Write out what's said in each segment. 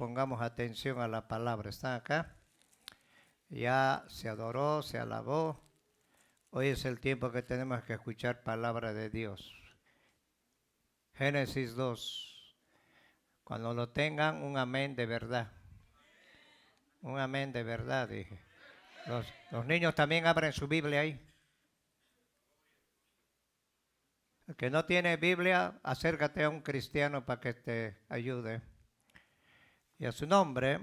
Pongamos atención a la palabra. ¿Están acá? Ya se adoró, se alabó. Hoy es el tiempo que tenemos que escuchar palabra de Dios. Génesis 2. Cuando lo tengan, un amén de verdad. Un amén de verdad, dije. Los niños también abren su Biblia ahí. El que no tiene Biblia, acércate a un cristiano para que te ayude. Y a su nombre,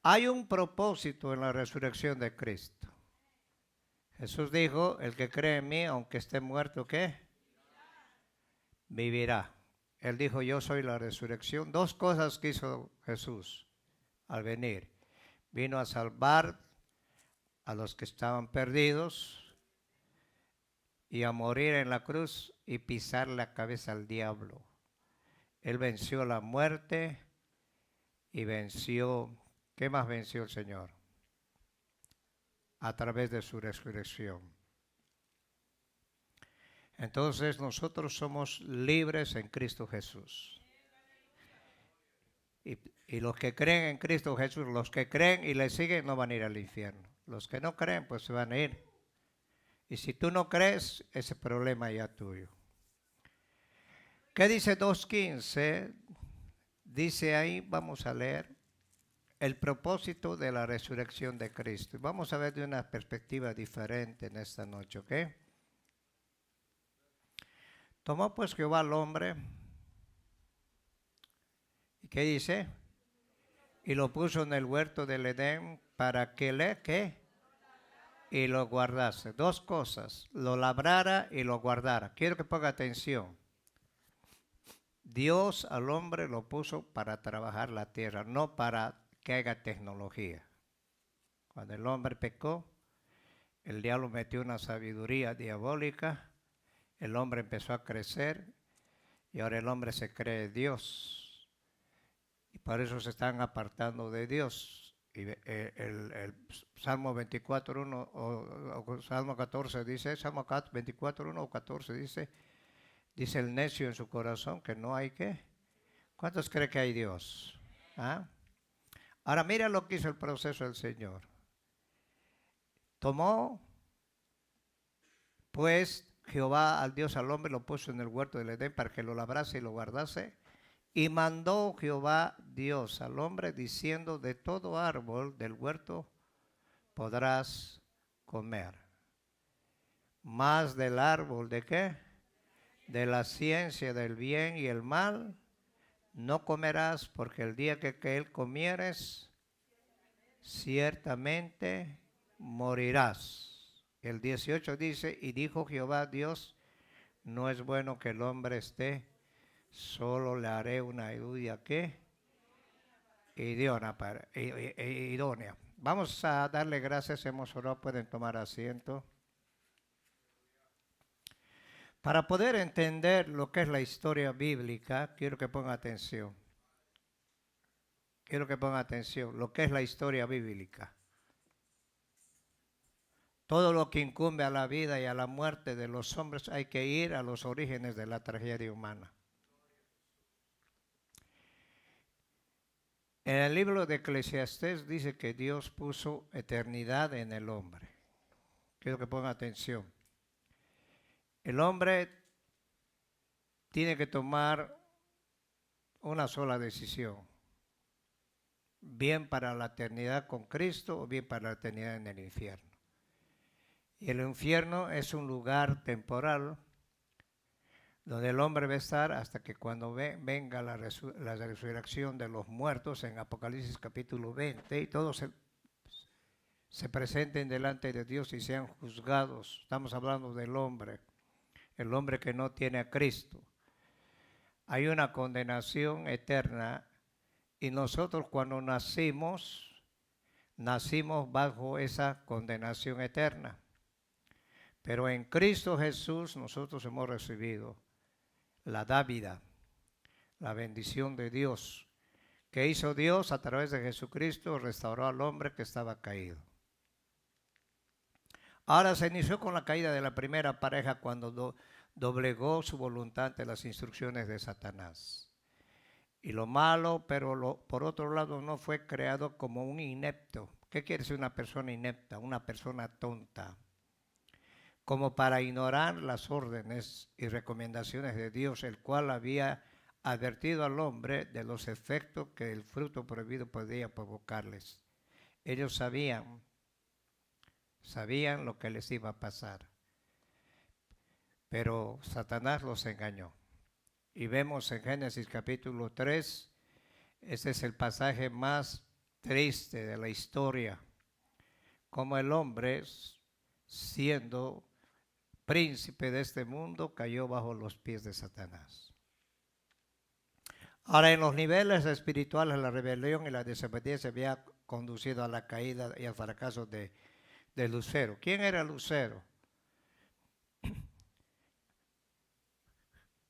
hay un propósito en la resurrección de Cristo. Jesús dijo, el que cree en mí, aunque esté muerto, ¿qué? Vivirá. Él dijo, yo soy la resurrección. Dos cosas que hizo Jesús al venir. Vino a salvar a los que estaban perdidos y a morir en la cruz y pisar la cabeza al diablo. Él venció la muerte y venció, ¿qué más venció el Señor? A través de su resurrección. Entonces nosotros somos libres en Cristo Jesús. Y los que creen en Cristo Jesús, los que creen y le siguen no van a ir al infierno. Los que no creen pues se van a ir. Y si tú no crees, ese problema ya es tuyo. ¿Qué dice 2.15? Dice ahí, vamos a leer, el propósito de la resurrección de Cristo. Vamos a ver de una perspectiva diferente en esta noche, ¿ok? Tomó pues Jehová al hombre. ¿Y qué dice? Y lo puso en el huerto del Edén para que ¿qué? Y lo guardase. Dos cosas, lo labrara y lo guardara. Quiero que ponga atención. Dios al hombre lo puso para trabajar la tierra, no para que haga tecnología. Cuando el hombre pecó, el diablo metió una sabiduría diabólica, el hombre empezó a crecer y ahora el hombre se cree Dios. Y por eso se están apartando de Dios. Y el Salmo 24.1 o Salmo 14 dice, Salmo 24.1 o 14 dice el necio en su corazón que no hay ¿qué? ¿Cuántos creen que hay Dios? ¿Ah? Ahora mira lo que hizo el proceso del Señor. Tomó pues Jehová al Dios al hombre, lo puso en el huerto del Edén para que lo labrase y lo guardase. Y mandó Jehová Dios al hombre diciendo, de todo árbol del huerto podrás comer. Más del árbol de qué? De la ciencia del bien y el mal no comerás, porque el día que él comieres, ciertamente morirás. El 18 dice, y dijo Jehová Dios, no es bueno que el hombre esté, solo le haré una ayuda que idónea. Vamos a darle gracias, hemos orado, pueden tomar asiento. Para poder entender lo que es la historia bíblica, quiero que ponga atención. Quiero que ponga atención, lo que es la historia bíblica. Todo lo que incumbe a la vida y a la muerte de los hombres hay que ir a los orígenes de la tragedia humana. En el libro de Eclesiastés dice que Dios puso eternidad en el hombre. Quiero que ponga atención. El hombre tiene que tomar una sola decisión. Bien para la eternidad con Cristo o bien para la eternidad en el infierno. Y el infierno es un lugar temporal donde el hombre va a estar hasta que cuando venga la resurrección de los muertos en Apocalipsis capítulo 20 y todos se presenten delante de Dios y sean juzgados. Estamos hablando del hombre, el hombre que no tiene a Cristo. Hay una condenación eterna y nosotros cuando nacimos bajo esa condenación eterna. Pero en Cristo Jesús nosotros hemos recibido la dávida, la bendición de Dios. ¿Qué hizo Dios? A través de Jesucristo restauró al hombre que estaba caído. Ahora se inició con la caída de la primera pareja cuando doblegó su voluntad ante las instrucciones de Satanás. Y lo malo, pero por otro lado, no fue creado como un inepto. ¿Qué quiere decir una persona inepta? Una persona tonta. Como para ignorar las órdenes y recomendaciones de Dios, el cual había advertido al hombre de los efectos que el fruto prohibido podía provocarles. Ellos sabían lo que les iba a pasar, pero Satanás los engañó. Y vemos en Génesis capítulo 3, ese es el pasaje más triste de la historia, como el hombre, siendo príncipe de este mundo, cayó bajo los pies de Satanás. Ahora, en los niveles espirituales, la rebelión y la desobediencia había conducido a la caída y al fracaso de Lucero. ¿Quién era Lucero?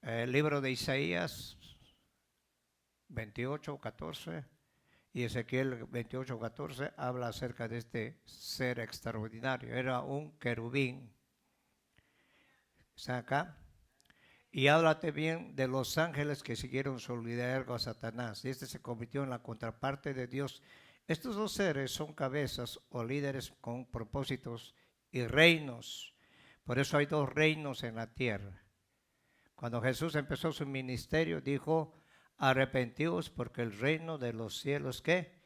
El libro de Isaías 28:14 y Ezequiel 28:14 habla acerca de este ser extraordinario. Era un querubín. ¿Está acá? Y háblate bien de los ángeles que siguieron su liderazgo a Satanás. Y este se convirtió en la contraparte de Dios. Estos dos seres son cabezas o líderes con propósitos y reinos. Por eso hay dos reinos en la tierra. Cuando Jesús empezó su ministerio, dijo, arrepentíos porque el reino de los cielos, ¿qué?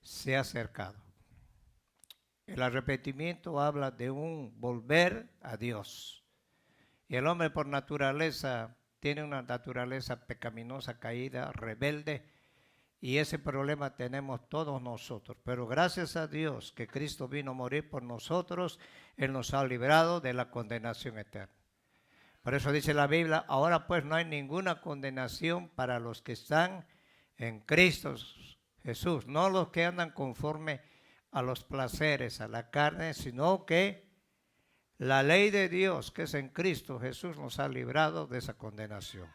Se ha acercado. El arrepentimiento habla de un volver a Dios. Y el hombre por naturaleza tiene una naturaleza pecaminosa, caída, rebelde, y ese problema tenemos todos nosotros. Pero gracias a Dios que Cristo vino a morir por nosotros, Él nos ha librado de la condenación eterna. Por eso dice la Biblia, ahora pues no hay ninguna condenación para los que están en Cristo Jesús, no los que andan conforme a los placeres, a la carne, sino que la ley de Dios, que es en Cristo Jesús, nos ha librado de esa condenación.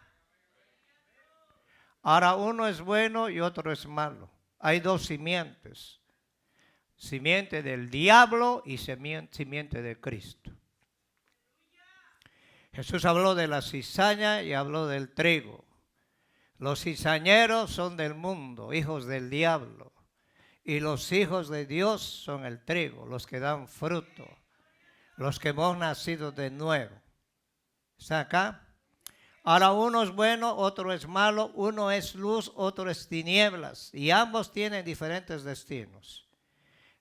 Ahora uno es bueno y otro es malo. Hay dos simientes. Simiente del diablo y simiente de Cristo. Jesús habló de la cizaña y habló del trigo. Los cizañeros son del mundo, hijos del diablo. Y los hijos de Dios son el trigo, los que dan fruto. Los que hemos nacido de nuevo. ¿Está acá? Ahora uno es bueno, otro es malo, uno es luz, otro es tinieblas. Y ambos tienen diferentes destinos.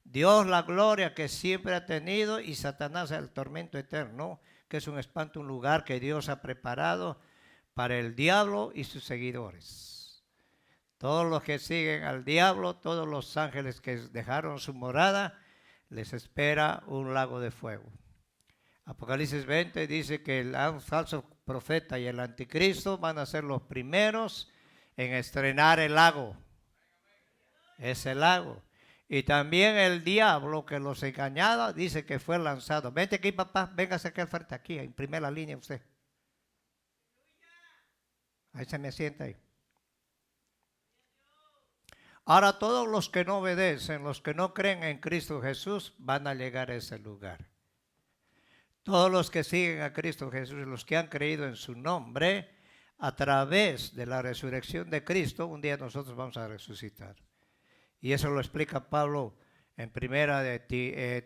Dios la gloria que siempre ha tenido y Satanás el tormento eterno, que es un espanto, un lugar que Dios ha preparado para el diablo y sus seguidores. Todos los que siguen al diablo, todos los ángeles que dejaron su morada, les espera un lago de fuego. Apocalipsis 20 dice que el falso profeta y el anticristo van a ser los primeros en estrenar el lago. Ese lago. Y también el diablo que los engañaba dice que fue lanzado. Vente aquí, papá, véngase aquí al frente, aquí, en primera línea usted. Ahí se me sienta ahí. Ahora todos los que no obedecen, los que no creen en Cristo Jesús, van a llegar a ese lugar. Todos los que siguen a Cristo Jesús, los que han creído en su nombre, a través de la resurrección de Cristo, un día nosotros vamos a resucitar. Y eso lo explica Pablo en primera de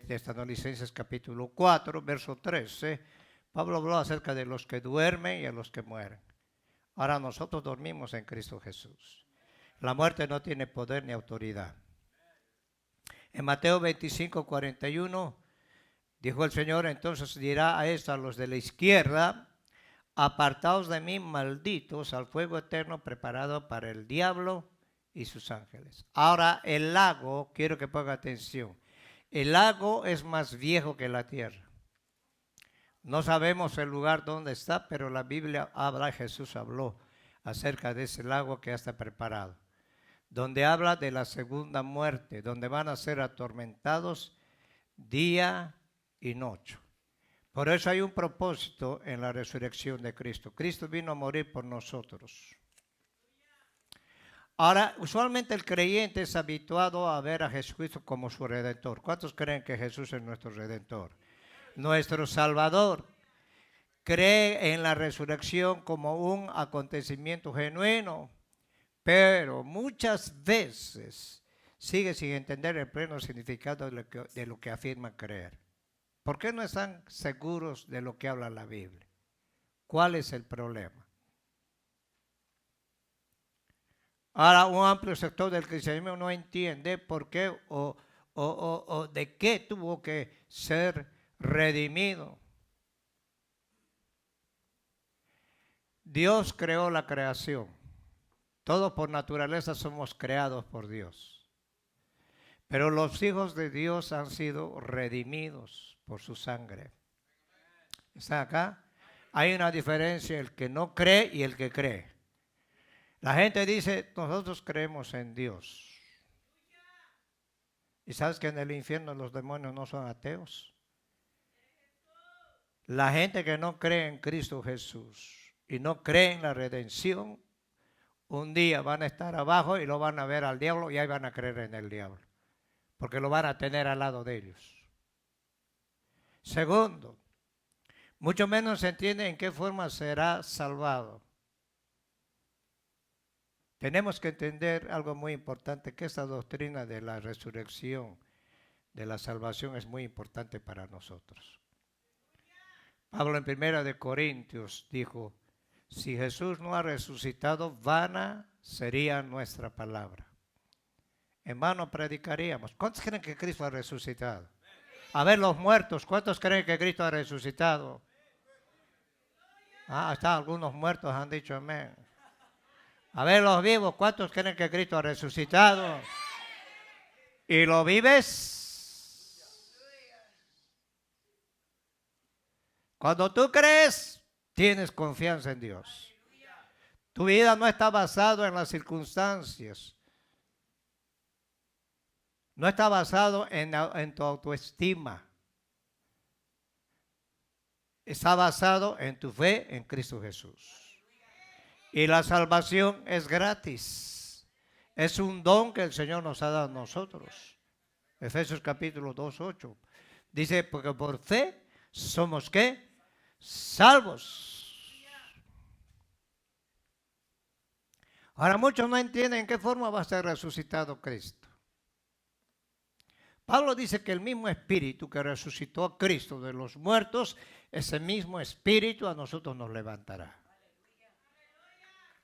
Tesalonicenses capítulo 4, verso 13. Pablo habló acerca de los que duermen y a los que mueren. Ahora nosotros dormimos en Cristo Jesús. La muerte no tiene poder ni autoridad. En Mateo 25, 41, dijo el Señor, entonces dirá a esto a los de la izquierda, apartaos de mí, malditos, al fuego eterno preparado para el diablo y sus ángeles. Ahora el lago, quiero que ponga atención, el lago es más viejo que la tierra. No sabemos el lugar donde está, pero la Biblia habla, Jesús habló acerca de ese lago que ya está preparado, donde habla de la segunda muerte, donde van a ser atormentados día y noche. Por eso hay un propósito en la resurrección de Cristo. Cristo vino a morir por nosotros. Ahora, usualmente el creyente es habituado a ver a Jesucristo como su Redentor. ¿Cuántos creen que Jesús es nuestro Redentor? Nuestro Salvador. Cree en la resurrección como un acontecimiento genuino, pero muchas veces sigue sin entender el pleno significado de lo que afirman creer. ¿Por qué no están seguros de lo que habla la Biblia? ¿Cuál es el problema? Ahora, un amplio sector del cristianismo no entiende por qué o de qué tuvo que ser redimido. Dios creó la creación. Todos por naturaleza somos creados por Dios. Pero los hijos de Dios han sido redimidos por su sangre. ¿Está acá? Hay una diferencia, el que no cree y el que cree. La gente dice, nosotros creemos en Dios. ¿Y sabes que en el infierno los demonios no son ateos? La gente que no cree en Cristo Jesús y no cree en la redención, un día van a estar abajo y lo van a ver al diablo y ahí van a creer en el diablo, porque lo van a tener al lado de ellos. Segundo, mucho menos se entiende en qué forma será salvado. Tenemos que entender algo muy importante, que esta doctrina de la resurrección, de la salvación, es muy importante para nosotros. Pablo en 1 Corintios dijo, si Jesús no ha resucitado, vana sería nuestra palabra. En vano predicaríamos. ¿Cuántos creen que Cristo ha resucitado? A ver los muertos, ¿cuántos creen que Cristo ha resucitado? Hasta algunos muertos han dicho amén. A ver los vivos, ¿cuántos creen que Cristo ha resucitado? ¿Y lo vives? Cuando tú crees, tienes confianza en Dios. Tu vida no está basada en las circunstancias. No está basado en tu autoestima. Está basado en tu fe en Cristo Jesús. Y la salvación es gratis. Es un don que el Señor nos ha dado a nosotros. Efesios capítulo 2:8. Dice, porque por fe somos ¿qué? Salvos. Ahora muchos no entienden en qué forma va a ser resucitado Cristo. Pablo dice que el mismo espíritu que resucitó a Cristo de los muertos, ese mismo espíritu a nosotros nos levantará.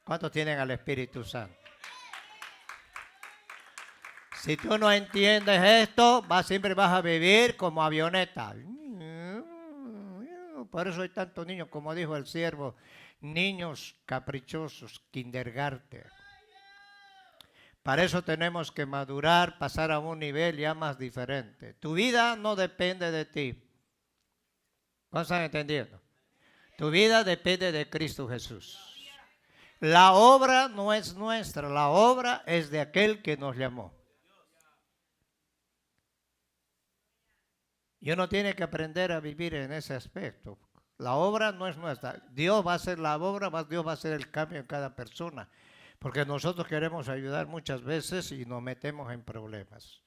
¿Cuántos tienen al Espíritu Santo? Si tú no entiendes esto, siempre vas a vivir como avioneta. Por eso hay tantos niños, como dijo el siervo, niños caprichosos, kindergarten. Para eso tenemos que madurar, pasar a un nivel ya más diferente. Tu vida no depende de ti. ¿Cuántos están entendiendo? Tu vida depende de Cristo Jesús. La obra no es nuestra, la obra es de aquel que nos llamó. Y uno tiene que aprender a vivir en ese aspecto. La obra no es nuestra. Dios va a hacer la obra, Dios va a hacer el cambio en cada persona. Porque nosotros queremos ayudar muchas veces y nos metemos en problemas.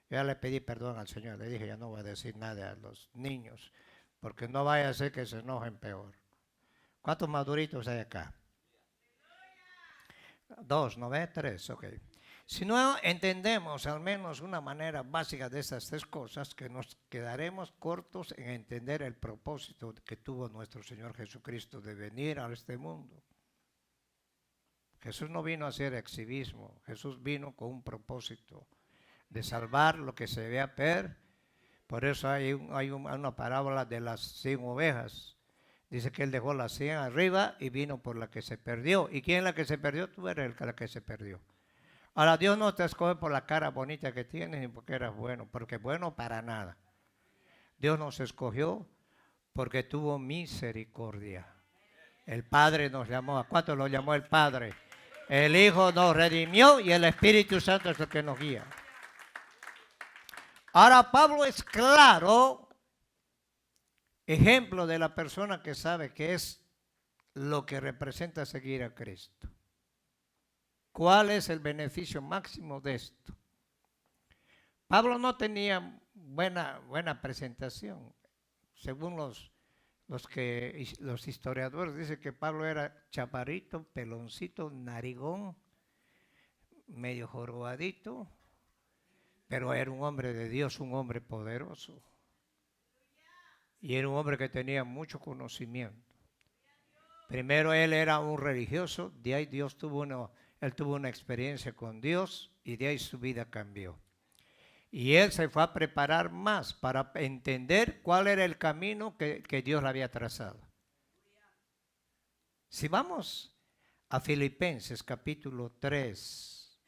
Ya le pedí perdón al Señor, le dije, ya no voy a decir nada a los niños, porque no vaya a ser que se enojen peor. ¿Cuántos maduritos hay acá? 2, ¿no ve? 3, ok. Si no entendemos al menos una manera básica de esas tres cosas, que nos quedaremos cortos en entender el propósito que tuvo nuestro Señor Jesucristo de venir a este mundo. Jesús no vino a hacer exhibismo, Jesús vino con un propósito de salvar lo que se debía perder. Por eso hay una parábola de las 100 ovejas. Dice que él dejó las 100 arriba y vino por la que se perdió. ¿Y quién es la que se perdió? Tú eres la que se perdió. Ahora Dios no te escoge por la cara bonita que tienes ni porque eras bueno, porque bueno para nada. Dios nos escogió porque tuvo misericordia. El Padre nos llamó. ¿A cuánto lo llamó el Padre? El Hijo nos redimió y el Espíritu Santo es el que nos guía. Ahora Pablo es claro, ejemplo de la persona que sabe qué es lo que representa seguir a Cristo. ¿Cuál es el beneficio máximo de esto? Pablo no tenía buena presentación. Según los historiadores, dicen que Pablo era chaparrito, peloncito, narigón, medio jorobadito, pero era un hombre de Dios, un hombre poderoso. Y era un hombre que tenía mucho conocimiento. Primero él era un religioso, de ahí él tuvo una experiencia con Dios y de ahí su vida cambió. Y él se fue a preparar más para entender cuál era el camino que Dios le había trazado. Si vamos a Filipenses capítulo 3,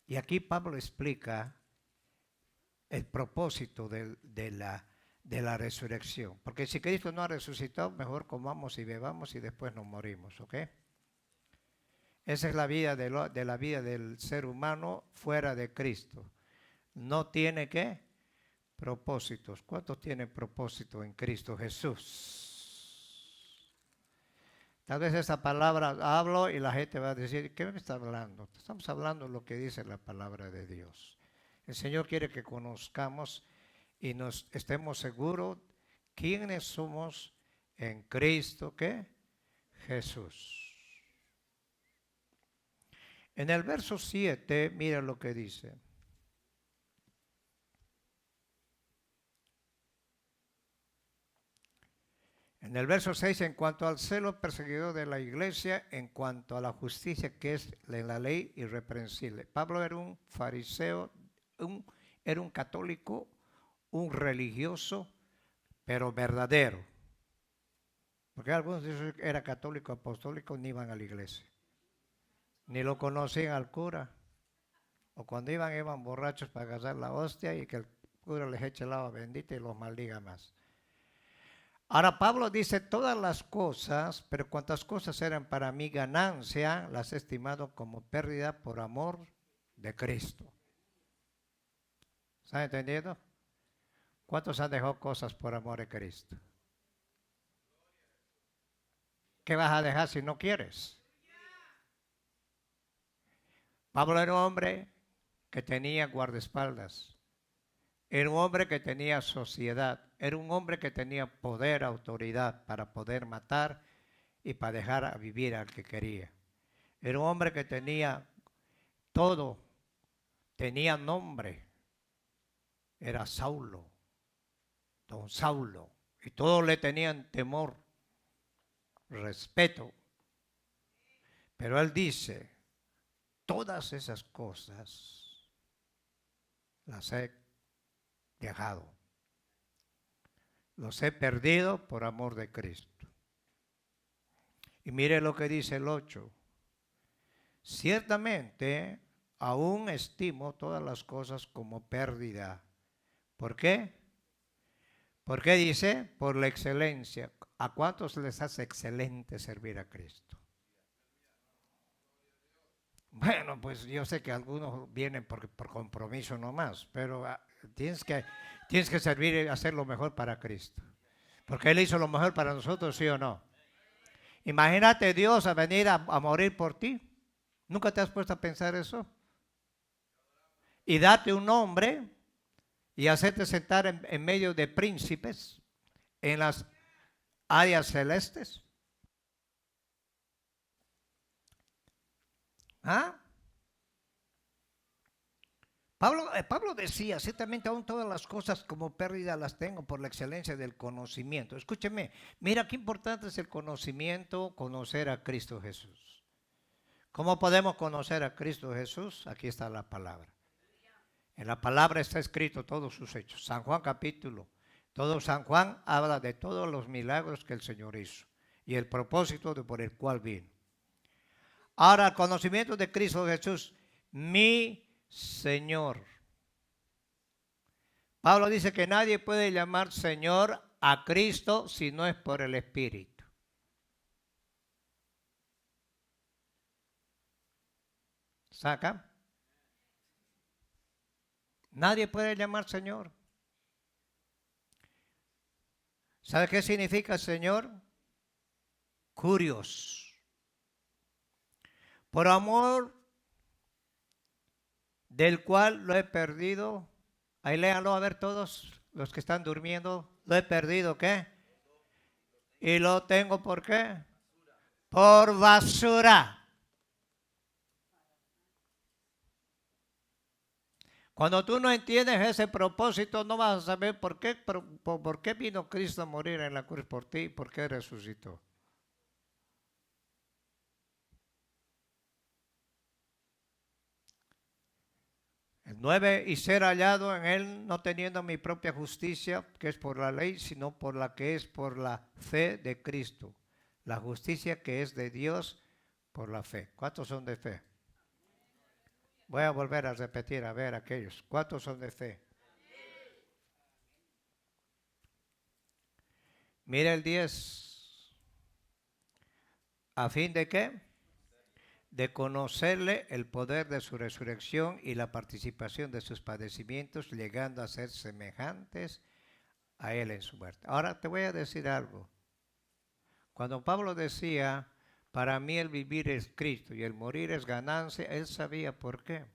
y aquí Pablo explica el propósito de la resurrección. Porque si Cristo no ha resucitado, mejor comamos y bebamos y después nos morimos, ¿ok? Esa es la vida de la vida del ser humano fuera de Cristo. No tiene ¿qué? Propósitos. ¿Cuántos tienen propósito en Cristo Jesús? Tal vez esa palabra hablo y la gente va a decir, ¿qué me está hablando? Estamos hablando de lo que dice la palabra de Dios. El Señor quiere que conozcamos y nos estemos seguros quiénes somos en Cristo, ¿qué? Jesús. En el verso 7, mira lo que dice. En el verso 6, en cuanto al celo perseguidor de la iglesia, en cuanto a la justicia que es en la ley irreprensible. Pablo era un fariseo, era un católico, un religioso, pero verdadero. Porque algunos de ellos eran católicos apostólicos, ni iban a la iglesia. Ni lo conocían al cura. O cuando iban borrachos para agarrar la hostia y que el cura les eche el agua bendita y los maldiga más. Ahora Pablo dice todas las cosas, pero cuantas cosas eran para mí ganancia, las he estimado como pérdida por amor de Cristo. ¿Están entendiendo? ¿Cuántos han dejado cosas por amor de Cristo? ¿Qué vas a dejar si no quieres? Pablo era un hombre que tenía guardaespaldas. Era un hombre que tenía sociedad. Era un hombre que tenía poder, autoridad para poder matar y para dejar a vivir al que quería. Era un hombre que tenía todo. Tenía nombre. Era Saulo. Don Saulo. Y todos le tenían temor, respeto. Pero él dice, todas esas cosas las he dejado. Los he perdido por amor de Cristo. Y mire lo que dice el 8. Ciertamente, aún estimo todas las cosas como pérdida. ¿Por qué? ¿Por qué dice? Por la excelencia. ¿A cuántos les hace excelente servir a Cristo? Bueno, pues yo sé que algunos vienen por compromiso nomás, pero tienes que servir y hacer lo mejor para Cristo. Porque Él hizo lo mejor para nosotros, ¿sí o no? Imagínate Dios a venir a morir por ti. ¿Nunca te has puesto a pensar eso? Y darte un nombre y hacerte sentar en medio de príncipes en las áreas celestes. ¿Ah? Pablo decía, ciertamente aún todas las cosas como pérdida las tengo por la excelencia del conocimiento. Escúcheme, mira qué importante es el conocimiento, conocer a Cristo Jesús. ¿Cómo podemos conocer a Cristo Jesús? Aquí está la palabra. En la palabra está escrito todos sus hechos. San Juan capítulo. Todo San Juan habla de todos los milagros que el Señor hizo y el propósito por el cual vino. Ahora, el conocimiento de Cristo Jesús, mi Señor. Pablo dice que nadie puede llamar Señor a Cristo si no es por el Espíritu. ¿Saca? Nadie puede llamar Señor. ¿Sabe qué significa Señor? Curios. Por amor del cual lo he perdido. Ahí léanlo a ver todos los que están durmiendo. Lo he perdido, ¿qué? Y lo tengo, ¿por qué? Por basura. Cuando tú no entiendes ese propósito, no vas a saber por qué vino Cristo a morir en la cruz por ti y por qué resucitó. El 9, y ser hallado en él, no teniendo mi propia justicia, que es por la ley, sino por la que es por la fe de Cristo. La justicia que es de Dios por la fe. ¿Cuántos son de fe? Voy a volver a repetir, a ver aquellos. ¿Cuántos son de fe? Mira el 10. ¿A fin de qué? De conocerle el poder de su resurrección y la participación de sus padecimientos, llegando a ser semejantes a él en su muerte. Ahora te voy a decir algo. Cuando Pablo decía, para mí el vivir es Cristo y el morir es ganancia, él sabía por qué.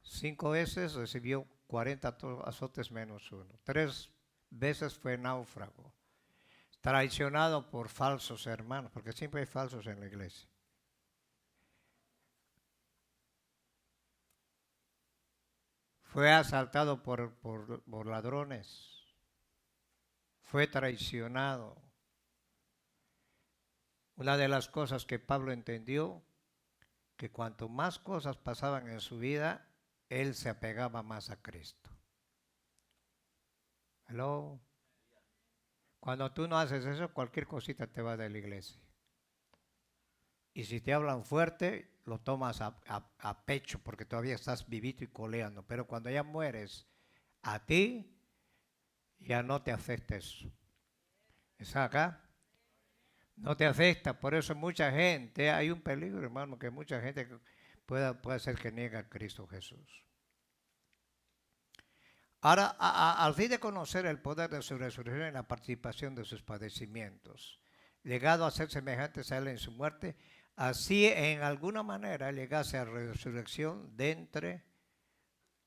5 veces recibió 40 azotes menos uno. 3 veces fue náufrago. Traicionado por falsos hermanos, porque siempre hay falsos en la iglesia. Fue asaltado por ladrones. Fue traicionado. Una de las cosas que Pablo entendió, que cuanto más cosas pasaban en su vida, él se apegaba más a Cristo. Hello. Cuando tú no haces eso, cualquier cosita te va de la iglesia. Y si te hablan fuerte, lo tomas a pecho porque todavía estás vivito y coleando. Pero cuando ya mueres, a ti ya no te afecta eso. ¿Está acá? No te afecta. Por eso mucha gente, hay un peligro, hermano, que mucha gente puede ser que niega a Cristo Jesús. Ahora, al fin de conocer el poder de su resurrección y la participación de sus padecimientos, llegado a ser semejantes a él en su muerte, así en alguna manera llegase a la resurrección de entre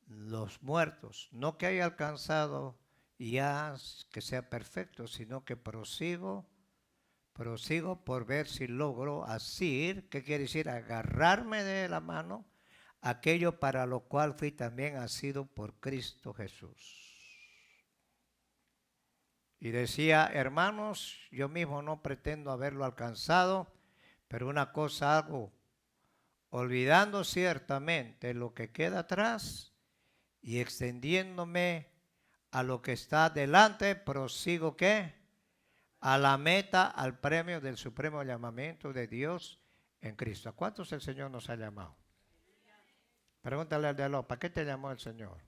los muertos. No que haya alcanzado ya que sea perfecto, sino que prosigo por ver si logro asir, ¿qué quiere decir? Agarrarme de la mano aquello para lo cual fui también asido por Cristo Jesús. Y decía, hermanos, yo mismo no pretendo haberlo alcanzado, pero una cosa hago, olvidando ciertamente lo que queda atrás y extendiéndome a lo que está delante, prosigo ¿qué? A la meta, al premio del supremo llamamiento de Dios en Cristo. ¿A cuántos el Señor nos ha llamado? Pregúntale al de al lado, ¿para qué te llamó el Señor?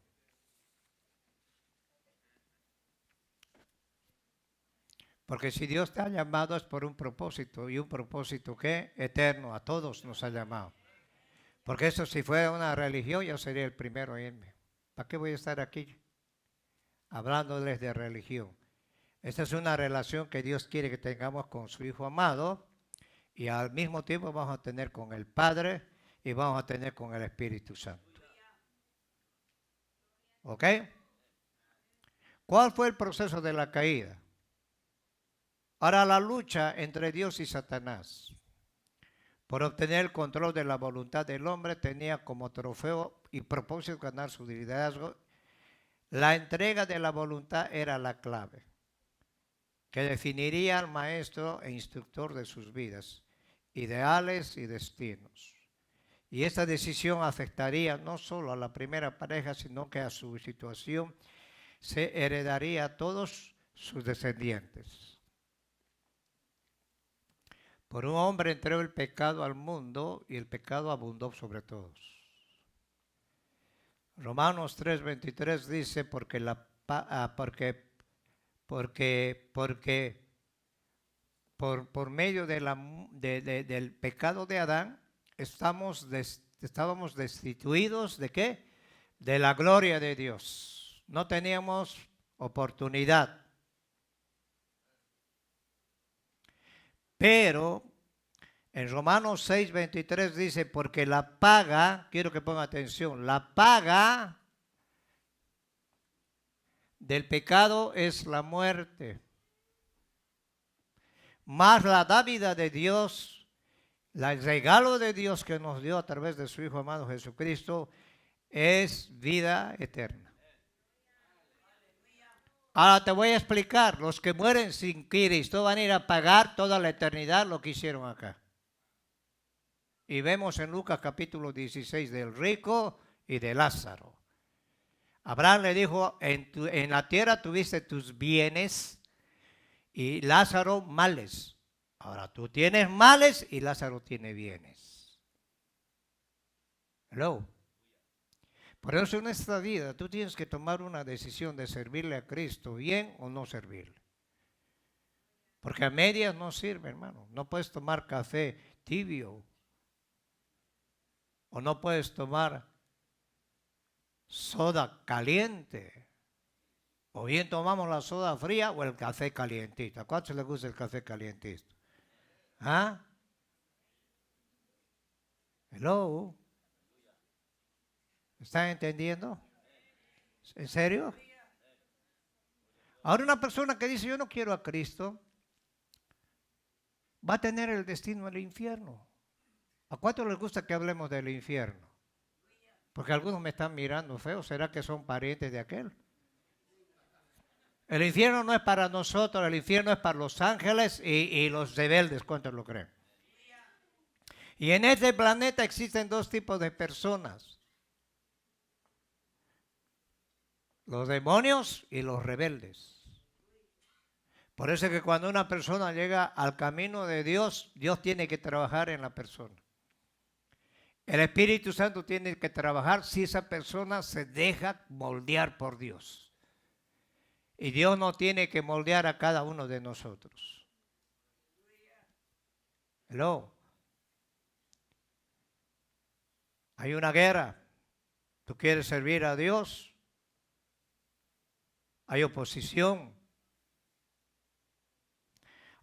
Porque si Dios te ha llamado es por un propósito, y un propósito ¿qué? Eterno, a todos nos ha llamado. Porque eso si fuera una religión yo sería el primero en irme. ¿Para qué voy a estar aquí hablándoles de religión? Esta es una relación que Dios quiere que tengamos con su Hijo amado y al mismo tiempo vamos a tener con el Padre y vamos a tener con el Espíritu Santo. ¿Ok? ¿Cuál fue el proceso de la caída? Ahora la lucha entre Dios y Satanás por obtener el control de la voluntad del hombre tenía como trofeo y propósito ganar su liderazgo. La entrega de la voluntad era la clave que definiría al maestro e instructor de sus vidas, ideales y destinos. Y esta decisión afectaría no solo a la primera pareja, sino que a su situación se heredaría a todos sus descendientes. Por un hombre entró el pecado al mundo y el pecado abundó sobre todos. Romanos 3:23 dice, porque por medio del pecado de Adán estábamos destituidos ¿de qué? De la gloria de Dios. No teníamos oportunidad. Pero en Romanos 6:23 dice, porque la paga, quiero que ponga atención, la paga del pecado es la muerte. Más la dávida de Dios, el regalo de Dios que nos dio a través de su Hijo amado Jesucristo, es vida eterna. Ahora te voy a explicar, los que mueren sin Cristo van a ir a pagar toda la eternidad lo que hicieron acá. Y vemos en Lucas capítulo 16 del rico y de Lázaro. Abraham le dijo, en la tierra tuviste tus bienes y Lázaro males. Ahora tú tienes males y Lázaro tiene bienes. Hello. Por eso en esta vida tú tienes que tomar una decisión de servirle a Cristo bien o no servirle. Porque a medias no sirve, hermano. No puedes tomar café tibio. O no puedes tomar soda caliente. O bien tomamos la soda fría o el café calientito. ¿A cuántos les gusta el café calientito? ¿Ah? Hello. ¿Están entendiendo? ¿En serio? Ahora una persona que dice yo no quiero a Cristo va a tener el destino del infierno. ¿A cuántos les gusta que hablemos del infierno? Porque algunos me están mirando feo. ¿Será que son parientes de aquel? El infierno no es para nosotros, el infierno es para los ángeles y los rebeldes. ¿Cuántos lo creen? Y en este planeta existen dos tipos de personas. Los demonios y los rebeldes. Por eso es que cuando una persona llega al camino de Dios, Dios tiene que trabajar en la persona. El Espíritu Santo tiene que trabajar si esa persona se deja moldear por Dios. Y Dios no tiene que moldear a cada uno de nosotros. Hello. Hay una guerra. Tú quieres servir a Dios. Hay oposición.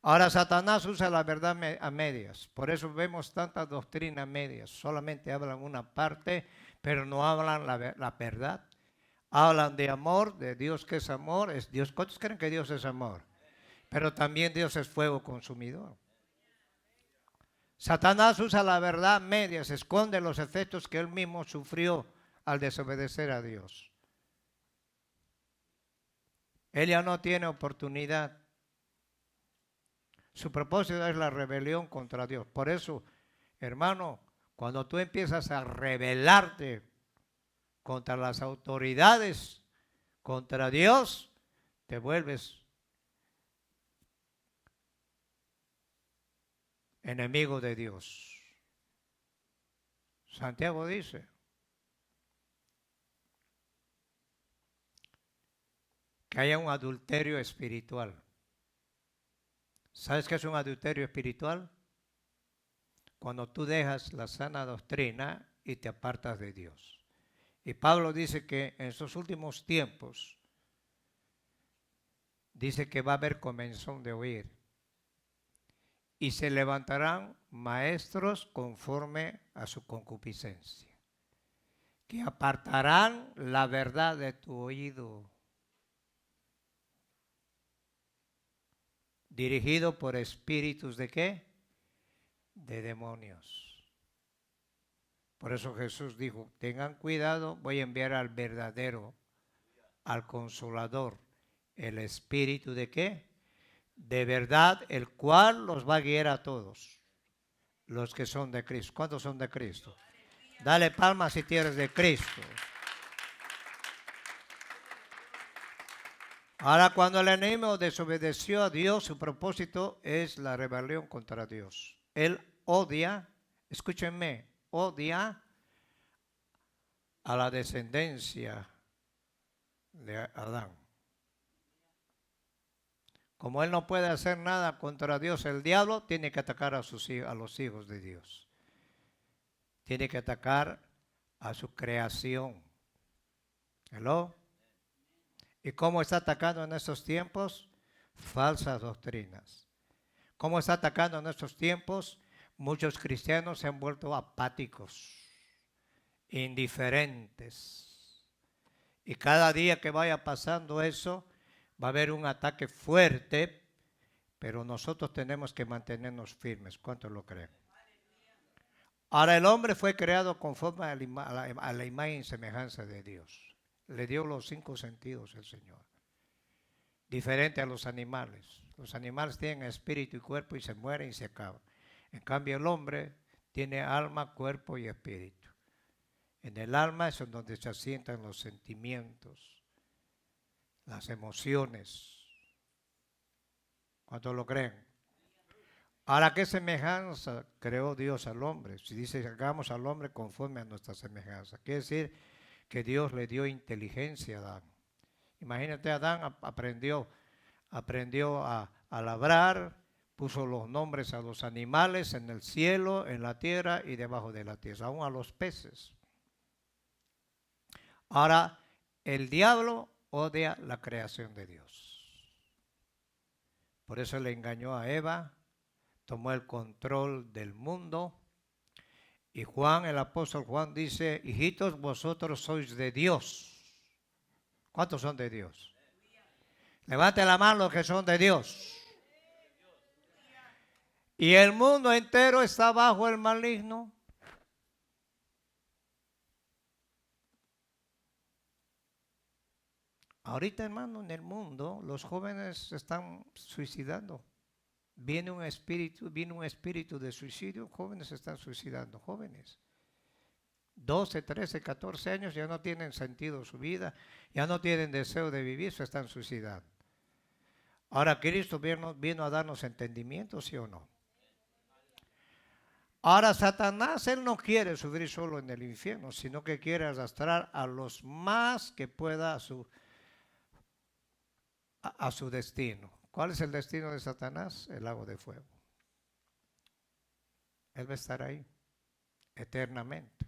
Ahora Satanás usa la verdad a medias. Por eso vemos tantas doctrinas medias. Solamente hablan una parte, pero no hablan la verdad. Hablan de amor, de Dios que es amor. Es Dios. ¿Cuántos creen que Dios es amor? Pero también Dios es fuego consumidor. Satanás usa la verdad medias, esconde los efectos que él mismo sufrió al desobedecer a Dios. Él ya no tiene oportunidad. Su propósito es la rebelión contra Dios. Por eso, hermano, cuando tú empiezas a rebelarte contra las autoridades, contra Dios, te vuelves enemigo de Dios. Santiago dice que haya un adulterio espiritual. ¿Sabes qué es un adulterio espiritual? Cuando tú dejas la sana doctrina y te apartas de Dios. Y Pablo dice que en estos últimos tiempos, dice que va a haber comezón de oír. Y se levantarán maestros conforme a su concupiscencia, que apartarán la verdad de tu oído, dirigido por espíritus ¿de qué? De demonios. Por eso Jesús dijo, tengan cuidado, voy a enviar al verdadero, al Consolador, el Espíritu ¿de qué? De verdad, el cual los va a guiar a todos, los que son de Cristo. ¿Cuántos son de Cristo? Dale palmas si tú eres de Cristo. Ahora, cuando el enemigo desobedeció a Dios, su propósito es la rebelión contra Dios. Él odia, escúchenme, odia a la descendencia de Adán. Como él no puede hacer nada contra Dios, el diablo tiene que atacar a los hijos de Dios. Tiene que atacar a su creación. ¿Hello? ¿Y cómo está atacando en estos tiempos? Falsas doctrinas. ¿Cómo está atacando en estos tiempos? Muchos cristianos se han vuelto apáticos, indiferentes. Y cada día que vaya pasando eso, va a haber un ataque fuerte, pero nosotros tenemos que mantenernos firmes. ¿Cuántos lo creen? Ahora el hombre fue creado conforme a la imagen y semejanza de Dios. Le dio los 5 sentidos el Señor. Diferente a los animales. Los animales tienen espíritu y cuerpo y se mueren y se acaban. En cambio el hombre tiene alma, cuerpo y espíritu. En el alma es donde se asientan los sentimientos, las emociones. ¿Cuántos lo creen? Ahora, ¿qué semejanza creó Dios al hombre? Si dice, hagamos al hombre conforme a nuestra semejanza. Quiere decir que Dios le dio inteligencia a Adán. Imagínate, Adán aprendió a labrar, puso los nombres a los animales en el cielo, en la tierra y debajo de la tierra, aún a los peces. Ahora, el diablo odia la creación de Dios. Por eso le engañó a Eva, tomó el control del mundo. Y Juan, el apóstol Juan dice, hijitos, vosotros sois de Dios. ¿Cuántos son de Dios? Levante la mano los que son de Dios. Y el mundo entero está bajo el maligno. Ahorita, hermano, en el mundo los jóvenes se están suicidando. Viene un espíritu de suicidio, jóvenes se están suicidando, jóvenes. 12, 13, 14 años ya no tienen sentido su vida, ya no tienen deseo de vivir, se están suicidando. Ahora, Cristo vino a darnos entendimiento, ¿sí o no? Ahora, Satanás, él no quiere sufrir solo en el infierno, sino que quiere arrastrar a los más que pueda a su destino. ¿Cuál es el destino de Satanás? El lago de fuego. Él va a estar ahí eternamente.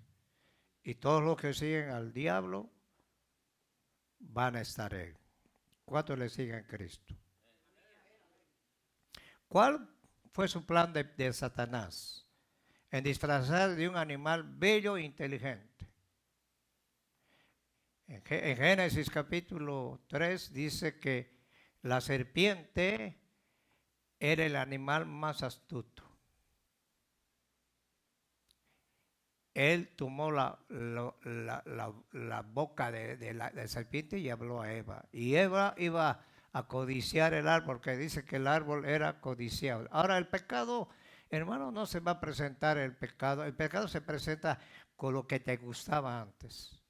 Y todos los que siguen al diablo van a estar ahí. ¿Cuántos le siguen a Cristo? ¿Cuál fue su plan de Satanás? En disfrazar de un animal bello e inteligente. En Génesis capítulo 3 dice que la serpiente era el animal más astuto. Él tomó la boca de la serpiente y habló a Eva. Y Eva iba a codiciar el árbol, porque dice que el árbol era codiciado. Ahora el pecado, hermano, no se va a presentar el pecado. El pecado se presenta con lo que te gustaba antes.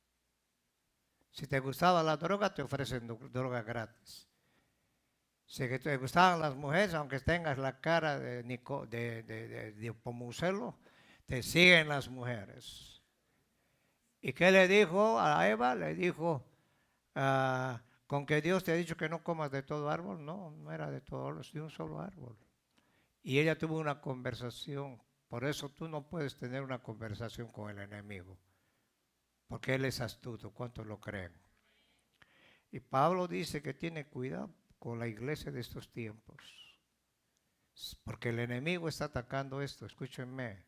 Si te gustaba la droga, te ofrecen droga gratis. Si te gustaban las mujeres, aunque tengas la cara de Pomucelo, te siguen las mujeres. ¿Y qué le dijo a Eva? Le dijo, con que Dios te ha dicho que no comas de todo árbol. No, no era de todo árbol, es de un solo árbol. Y ella tuvo una conversación. Por eso tú no puedes tener una conversación con el enemigo, porque él es astuto. ¿Cuántos lo creen? Y Pablo dice que tiene cuidado con la iglesia de estos tiempos, porque el enemigo está atacando esto. Escúchenme,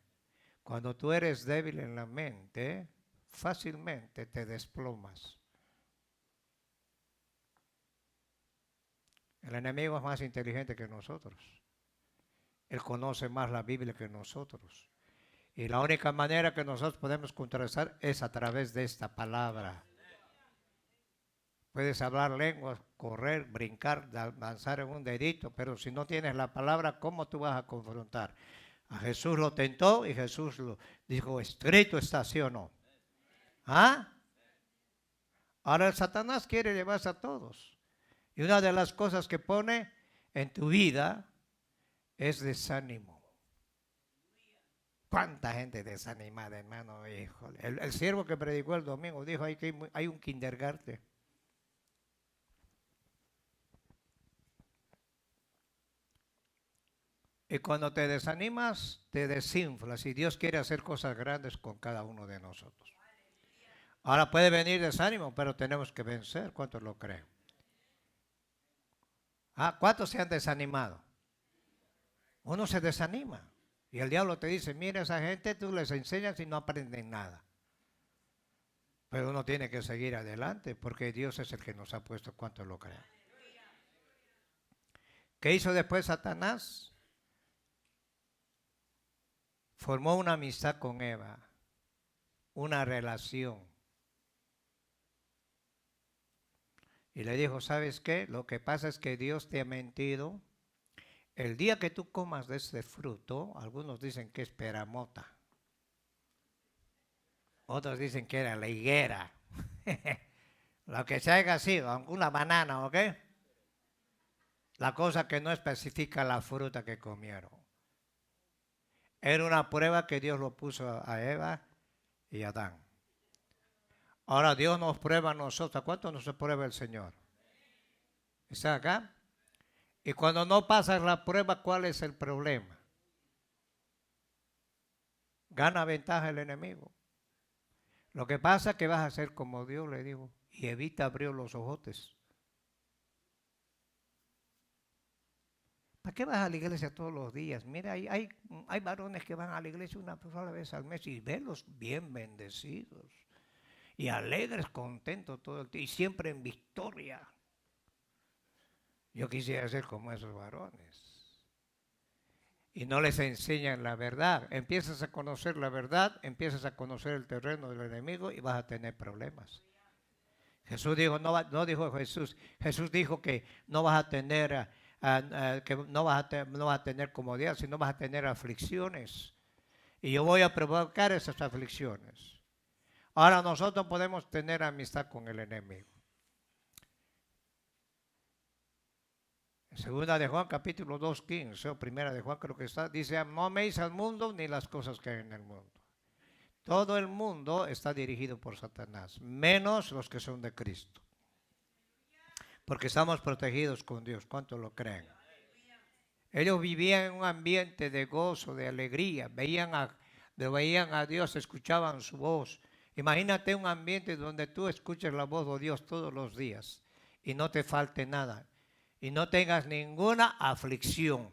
cuando tú eres débil en la mente, fácilmente te desplomas. El enemigo es más inteligente que nosotros. Él conoce más la Biblia que nosotros. Y la única manera que nosotros podemos contrarrestar es a través de esta palabra. Puedes hablar lenguas, correr, brincar, danzar en un dedito, pero si no tienes la palabra, ¿cómo tú vas a confrontar? A Jesús lo tentó y Jesús lo dijo, escrito está, ¿sí o no? ¿Ah? Ahora el Satanás quiere llevarse a todos. Y una de las cosas que pone en tu vida es desánimo. ¿Cuánta gente desanimada, hermano? Híjole. El siervo que predicó el domingo dijo, hay un kindergarten. Y cuando te desanimas, te desinflas y Dios quiere hacer cosas grandes con cada uno de nosotros. Ahora puede venir desánimo, pero tenemos que vencer. ¿Cuántos lo creen? ¿Cuántos se han desanimado? Uno se desanima. Y el diablo te dice, mira, esa gente tú les enseñas y no aprenden nada. Pero uno tiene que seguir adelante porque Dios es el que nos ha puesto. ¿Cuántos lo creen? ¿Qué hizo después Satanás? formó una amistad con Eva, una relación. Y le dijo, ¿sabes qué? Lo que pasa es que Dios te ha mentido. El día que tú comas de este fruto, algunos dicen que es peramota, otros dicen que era la higuera, lo que se haya sido, una banana, ¿ok? La cosa que no especifica la fruta que comieron. Era una prueba que Dios lo puso a Eva y a Adán. Ahora Dios nos prueba a nosotros. ¿Cuánto nos prueba el Señor? ¿Está acá? Y cuando no pasas la prueba, ¿cuál es el problema? Gana ventaja el enemigo. Lo que pasa es que vas a ser como Dios le dijo y evita abrir los ojotes. ¿Para qué vas a la iglesia todos los días? Mira, hay varones que van a la iglesia una sola vez al mes y verlos bien bendecidos y alegres, contentos todo el tiempo y siempre en victoria. Yo quisiera ser como esos varones. Y no les enseñan la verdad. Empiezas a conocer la verdad, empiezas a conocer el terreno del enemigo y vas a tener problemas. Jesús dijo, no dijo Jesús, Jesús dijo que no vas a tener, que no vas a tener comodidad, sino vas a tener aflicciones. Y yo voy a provocar esas aflicciones. Ahora nosotros podemos tener amistad con el enemigo. Segunda de Juan, capítulo 2:15, o primera de Juan creo que está, dice, no améis al mundo ni las cosas que hay en el mundo. Todo el mundo está dirigido por Satanás, menos los que son de Cristo. Porque estamos protegidos con Dios, ¿cuántos lo creen? Ellos vivían en un ambiente de gozo, de alegría, veían a Dios, escuchaban su voz. Imagínate un ambiente donde tú escuches la voz de Dios todos los días y no te falte nada. Y no tengas ninguna aflicción.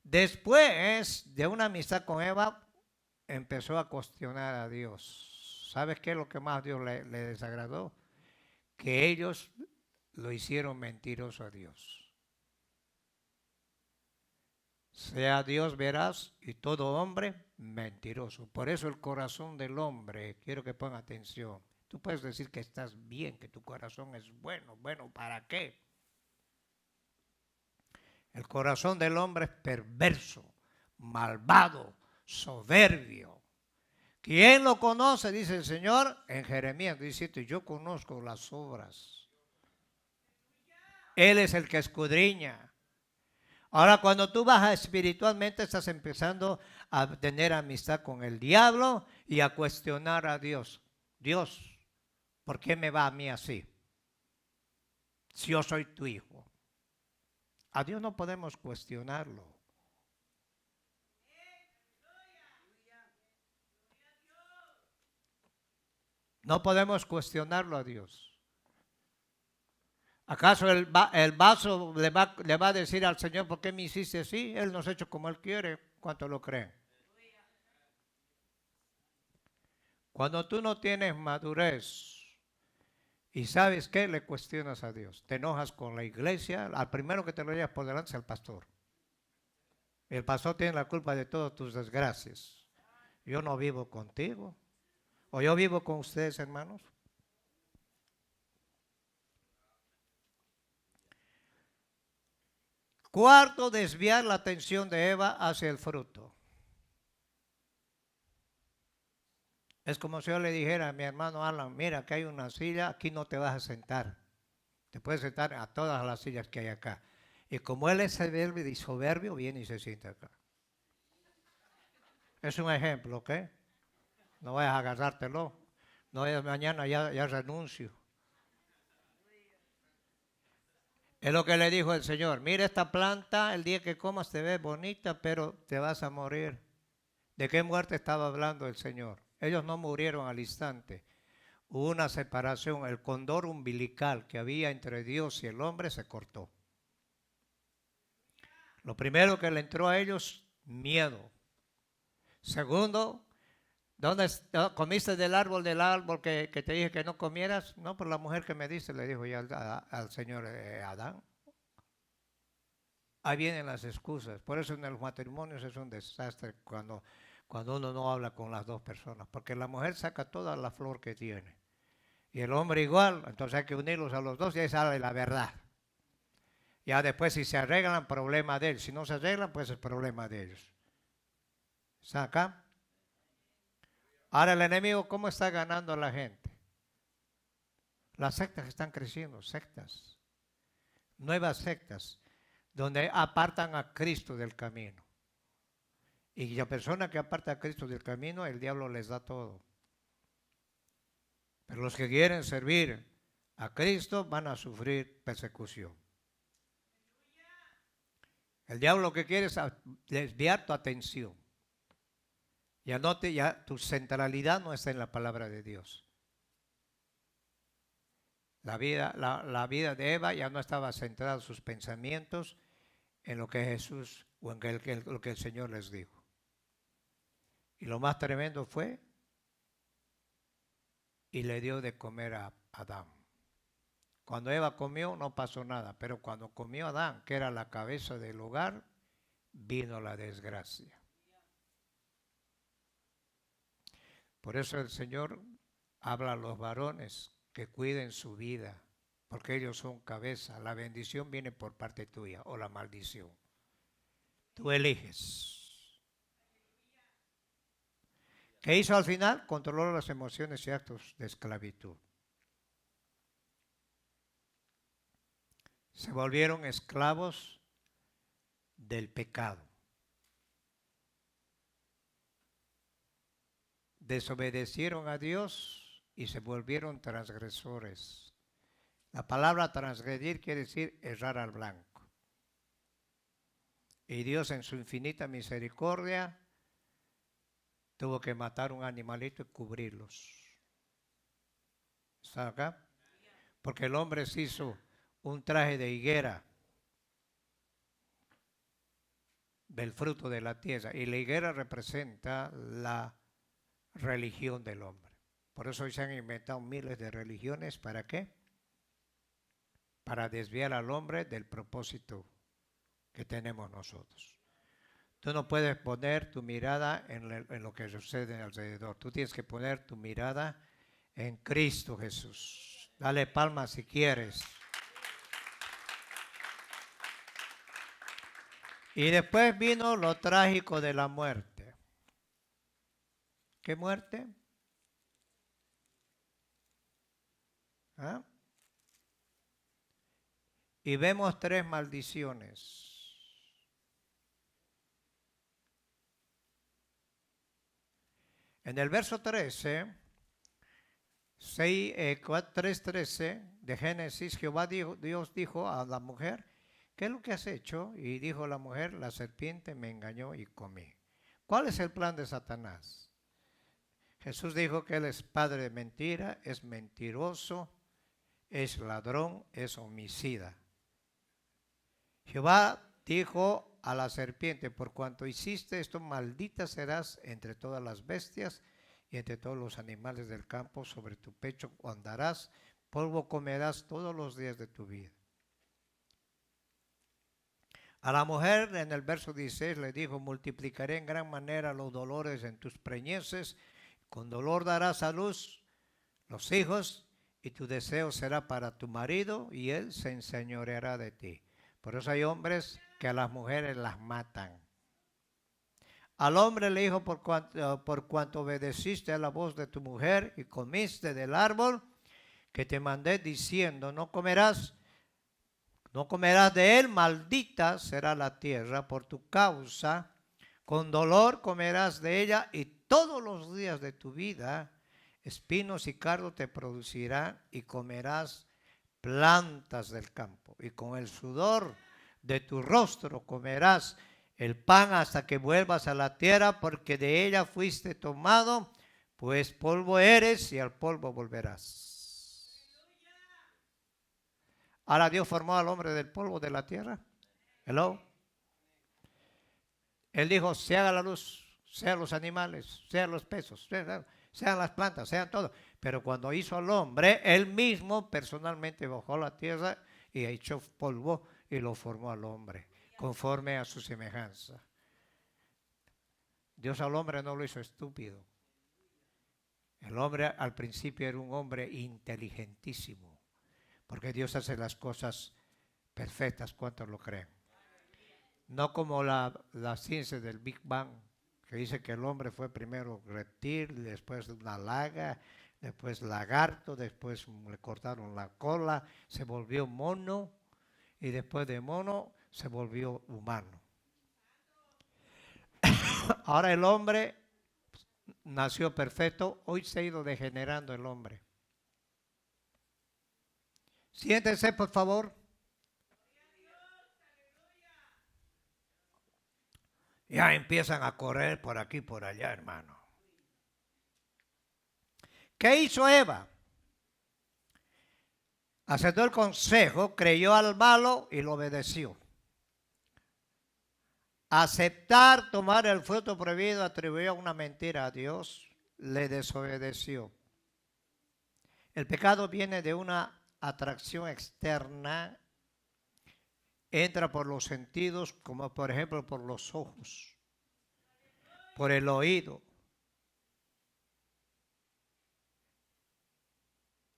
Después de una amistad con Eva, empezó a cuestionar a Dios. ¿Sabes qué es lo que más a Dios le desagradó? Que ellos lo hicieron mentiroso a Dios. Sea Dios veraz y todo hombre mentiroso. Por eso el corazón del hombre, quiero que pongan atención. Tú puedes decir que estás bien, que tu corazón es bueno. Bueno, ¿para qué? El corazón del hombre es perverso, malvado, soberbio. ¿Quién lo conoce? Dice el Señor en Jeremías 17, yo conozco las obras. Él es el que escudriña. Ahora, cuando tú bajas espiritualmente, estás empezando a tener amistad con el diablo y a cuestionar a Dios. Dios, ¿por qué me va a mí así? Si yo soy tu hijo. A Dios no podemos cuestionarlo. No podemos cuestionarlo a Dios. ¿Acaso el vaso le va a decir al Señor, ¿por qué me hiciste así? Él nos ha hecho como Él quiere. ¿Cuánto lo creen? Cuando tú no tienes madurez y sabes qué, le cuestionas a Dios. Te enojas con la iglesia, al primero que te lo llevas por delante es el pastor. El pastor tiene la culpa de todas tus desgracias. Yo no vivo contigo. ¿O yo vivo con ustedes, hermanos? Cuarto, desviar la atención de Eva hacia el fruto. Es como si yo le dijera a mi hermano Alan, mira, aquí hay una silla, aquí no te vas a sentar. Te puedes sentar a todas las sillas que hay acá. Y como él es soberbio, viene y se sienta acá. Es un ejemplo, ¿ok? No vayas a agarrártelo. No vayas mañana, ya renuncio. Es lo que le dijo el Señor. Mira esta planta, el día que comas te ves bonita, pero te vas a morir. ¿De qué muerte estaba hablando el Señor? Ellos no murieron al instante. Hubo una separación. El cordón umbilical que había entre Dios y el hombre se cortó. Lo primero que le entró a ellos, miedo. Segundo, ¿dónde comiste del árbol que te dije que no comieras? No, por la mujer que me dice, le dijo ya al Señor Adán. Ahí vienen las excusas. Por eso en los matrimonios es un desastre cuando uno no habla con las dos personas, porque la mujer saca toda la flor que tiene y el hombre igual, entonces hay que unirlos a los dos y ahí sale la verdad. Ya después si se arreglan, problema de él. Si no se arreglan, pues es problema de ellos. ¿Saca? Ahora el enemigo, ¿cómo está ganando a la gente? Las sectas están creciendo, sectas, nuevas sectas, donde apartan a Cristo del camino. Y la persona que aparta a Cristo del camino, el diablo les da todo. Pero los que quieren servir a Cristo van a sufrir persecución. El diablo lo que quiere es desviar tu atención. Ya tu centralidad no está en la palabra de Dios. La vida de Eva ya no estaba centrada sus pensamientos en lo que Jesús o en lo que el Señor les dijo. Y lo más tremendo fue, y le dio de comer a Adán. Cuando Eva comió no pasó nada, pero cuando comió Adán, que era la cabeza del hogar, vino la desgracia. Por eso el Señor habla a los varones que cuiden su vida, porque ellos son cabeza. La bendición viene por parte tuya o la maldición. Tú eliges. ¿Qué hizo al final? Controló las emociones y actos de esclavitud. Se volvieron esclavos del pecado. Desobedecieron a Dios y se volvieron transgresores. La palabra transgredir quiere decir errar al blanco. Y Dios en su infinita misericordia tuvo que matar un animalito y cubrirlos. ¿Está acá? Porque el hombre se hizo un traje de higuera del fruto de la tierra. Y la higuera representa la religión del hombre. Por eso hoy se han inventado miles de religiones. ¿Para qué? Para desviar al hombre del propósito que tenemos nosotros. Tú no puedes poner tu mirada en lo que sucede alrededor. Tú tienes que poner tu mirada en Cristo Jesús. Dale palmas si quieres. Y después vino lo trágico de la muerte. ¿Qué muerte? ¿Ah? Y vemos 3 maldiciones. En el verso 13, 3:13 de Génesis, Dios dijo a la mujer, ¿qué es lo que has hecho? Y dijo la mujer, la serpiente me engañó y comí. ¿Cuál es el plan de Satanás? Jesús dijo que él es padre de mentira, es mentiroso, es ladrón, es homicida. Jehová dijo a la serpiente, por cuanto hiciste esto, maldita serás entre todas las bestias y entre todos los animales del campo, sobre tu pecho andarás, polvo comerás todos los días de tu vida. A la mujer en el verso 16 le dijo, multiplicaré en gran manera los dolores en tus preñeces, con dolor darás a luz los hijos, y tu deseo será para tu marido, y él se enseñoreará de ti. Por eso hay hombres que a las mujeres las matan. Al hombre le dijo, por cuanto obedeciste a la voz de tu mujer y comiste del árbol que te mandé diciendo, no comerás de él, maldita será la tierra por tu causa, con dolor comerás de ella y todos los días de tu vida espinos y cardo te producirán y comerás plantas del campo, y con el sudor de tu rostro comerás el pan hasta que vuelvas a la tierra, porque de ella fuiste tomado, pues polvo eres y al polvo volverás. Ahora Dios formó al hombre del polvo de la tierra. Hello. Él dijo, se haga la luz, sean los animales, sean los peces, sean las plantas, sean todo. Pero cuando hizo al hombre, él mismo personalmente bajó a la tierra y echó polvo y lo formó al hombre. conforme a su semejanza. Dios al hombre no lo hizo estúpido. El hombre al principio era un hombre inteligentísimo, porque Dios hace las cosas perfectas, ¿cuántos lo creen? No como la ciencia del Big Bang, que dice que el hombre fue primero reptil, después una laga, después lagarto, después le cortaron la cola, se volvió mono, y después de mono se volvió humano. Ahora el hombre nació perfecto, hoy se ha ido degenerando el hombre. Siéntense, por favor. Ya empiezan a correr por aquí y por allá, hermano. ¿Qué hizo Eva? Aceptó el consejo, creyó al malo y lo obedeció. Aceptar, tomar el fruto prohibido, atribuyó una mentira a Dios, le desobedeció. El pecado viene de una atracción externa, entra por los sentidos, como por ejemplo por los ojos, por el oído.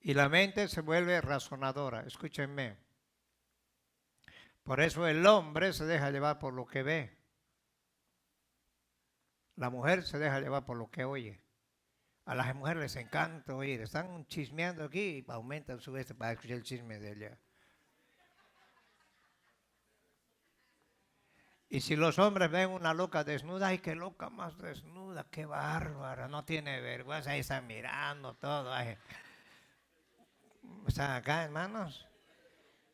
Y la mente se vuelve razonadora. Escúchenme. Por eso el hombre se deja llevar por lo que ve. La mujer se deja llevar por lo que oye. A las mujeres les encanta oír. Están chismeando aquí y aumentan su vez para escuchar el chisme de ella. Y si los hombres ven una loca desnuda, ¡ay, qué loca más desnuda! ¡Qué bárbara! No tiene vergüenza, ahí están mirando todo. Ay. ¿Están acá, hermanos?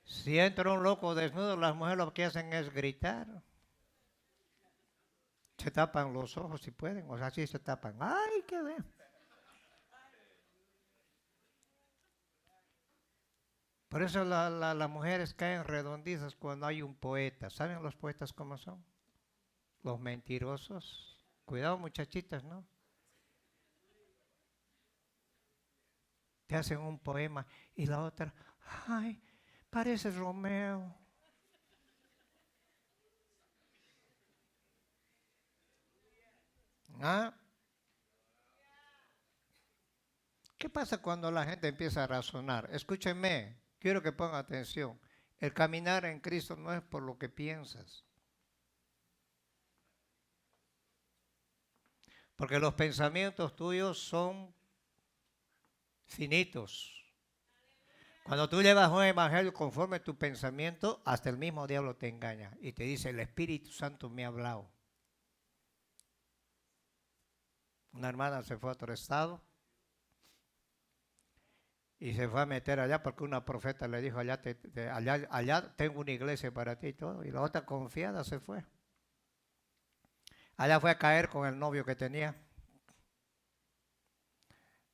Si entra un loco desnudo, las mujeres lo que hacen es gritar. Se tapan los ojos si pueden, o sea, así se tapan. ¡Ay, qué ve! Por eso las mujeres caen redondizas cuando hay un poeta. ¿Saben los poetas cómo son? Los mentirosos. Cuidado, muchachitas, ¿no? Te hacen un poema y la otra, ¡ay, parece Romeo! ¿Ah? ¿Qué pasa cuando la gente empieza a razonar? Escúchenme, quiero que pongan atención. El caminar en Cristo no es por lo que piensas. Porque los pensamientos tuyos son finitos. Cuando tú llevas un evangelio conforme a tu pensamiento, hasta el mismo diablo te engaña y te dice, el Espíritu Santo me ha hablado. Una hermana se fue a otro estado y se fue a meter allá porque una profeta le dijo, allá tengo una iglesia para ti y todo. Y la otra confiada se fue. Allá fue a caer con el novio que tenía.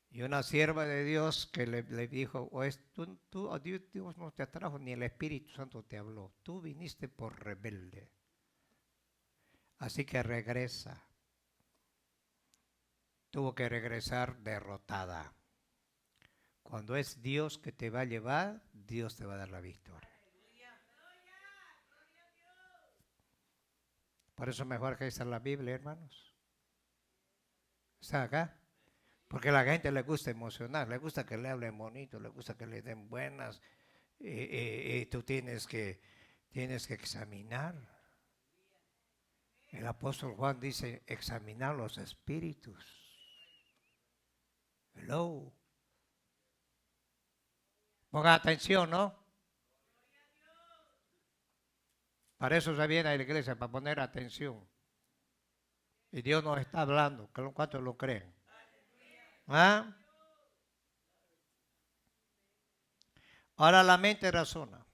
Y una sierva de Dios que le dijo, Dios no te atrajo, ni el Espíritu Santo te habló. Tú viniste por rebelde. Así que regresa. Tuvo que regresar derrotada. Cuando es Dios que te va a llevar, Dios te va a dar la victoria. Por eso es mejor que está en la Biblia, hermanos. ¿Está acá? Porque a la gente le gusta emocionar, le gusta que le hablen bonito, le gusta que le den buenas. Y tú tienes que examinar. El apóstol Juan dice, examinar los espíritus. Hello. Pongan atención, ¿no? Para eso se viene a la iglesia, para poner atención. Y Dios nos está hablando. ¿Cuántos lo creen? ¿Ah? Ahora la mente razona.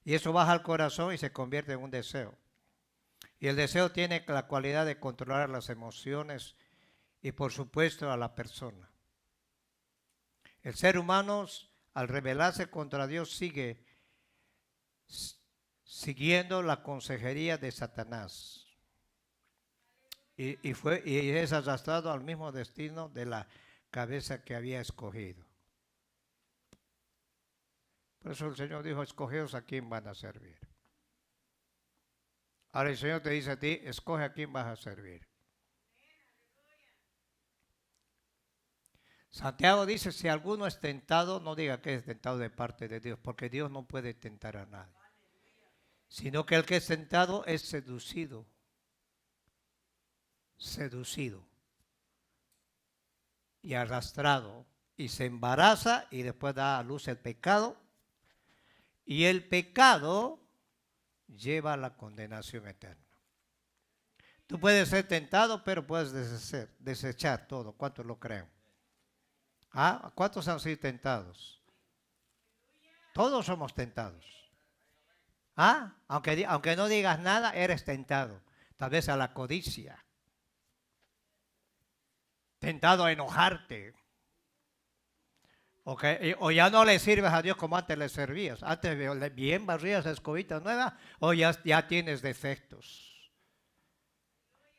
Y eso baja al corazón y se convierte en un deseo. Y el deseo tiene la cualidad de controlar las emociones y por supuesto a la persona. El ser humano, al rebelarse contra Dios, sigue siguiendo la consejería de Satanás. Y es arrastrado al mismo destino de la cabeza que había escogido. Por eso el Señor dijo, escogeos a quién van a servir. Ahora el Señor te dice a ti, escoge a quién vas a servir. Santiago dice, si alguno es tentado, no diga que es tentado de parte de Dios, porque Dios no puede tentar a nadie. Sino que el que es tentado es seducido. Seducido. Y arrastrado. Y se embaraza y después da a luz el pecado. Y el pecado lleva a la condenación eterna. Tú puedes ser tentado, pero puedes desechar todo. ¿Cuántos lo creen? ¿Ah? ¿Cuántos han sido tentados? Todos somos tentados. ¿Ah? Aunque no digas nada, eres tentado. Tal vez a la codicia. Tentado a enojarte. Okay. O ya no le sirves a Dios como antes le servías. Antes bien barrías escobitas nuevas o ya tienes defectos.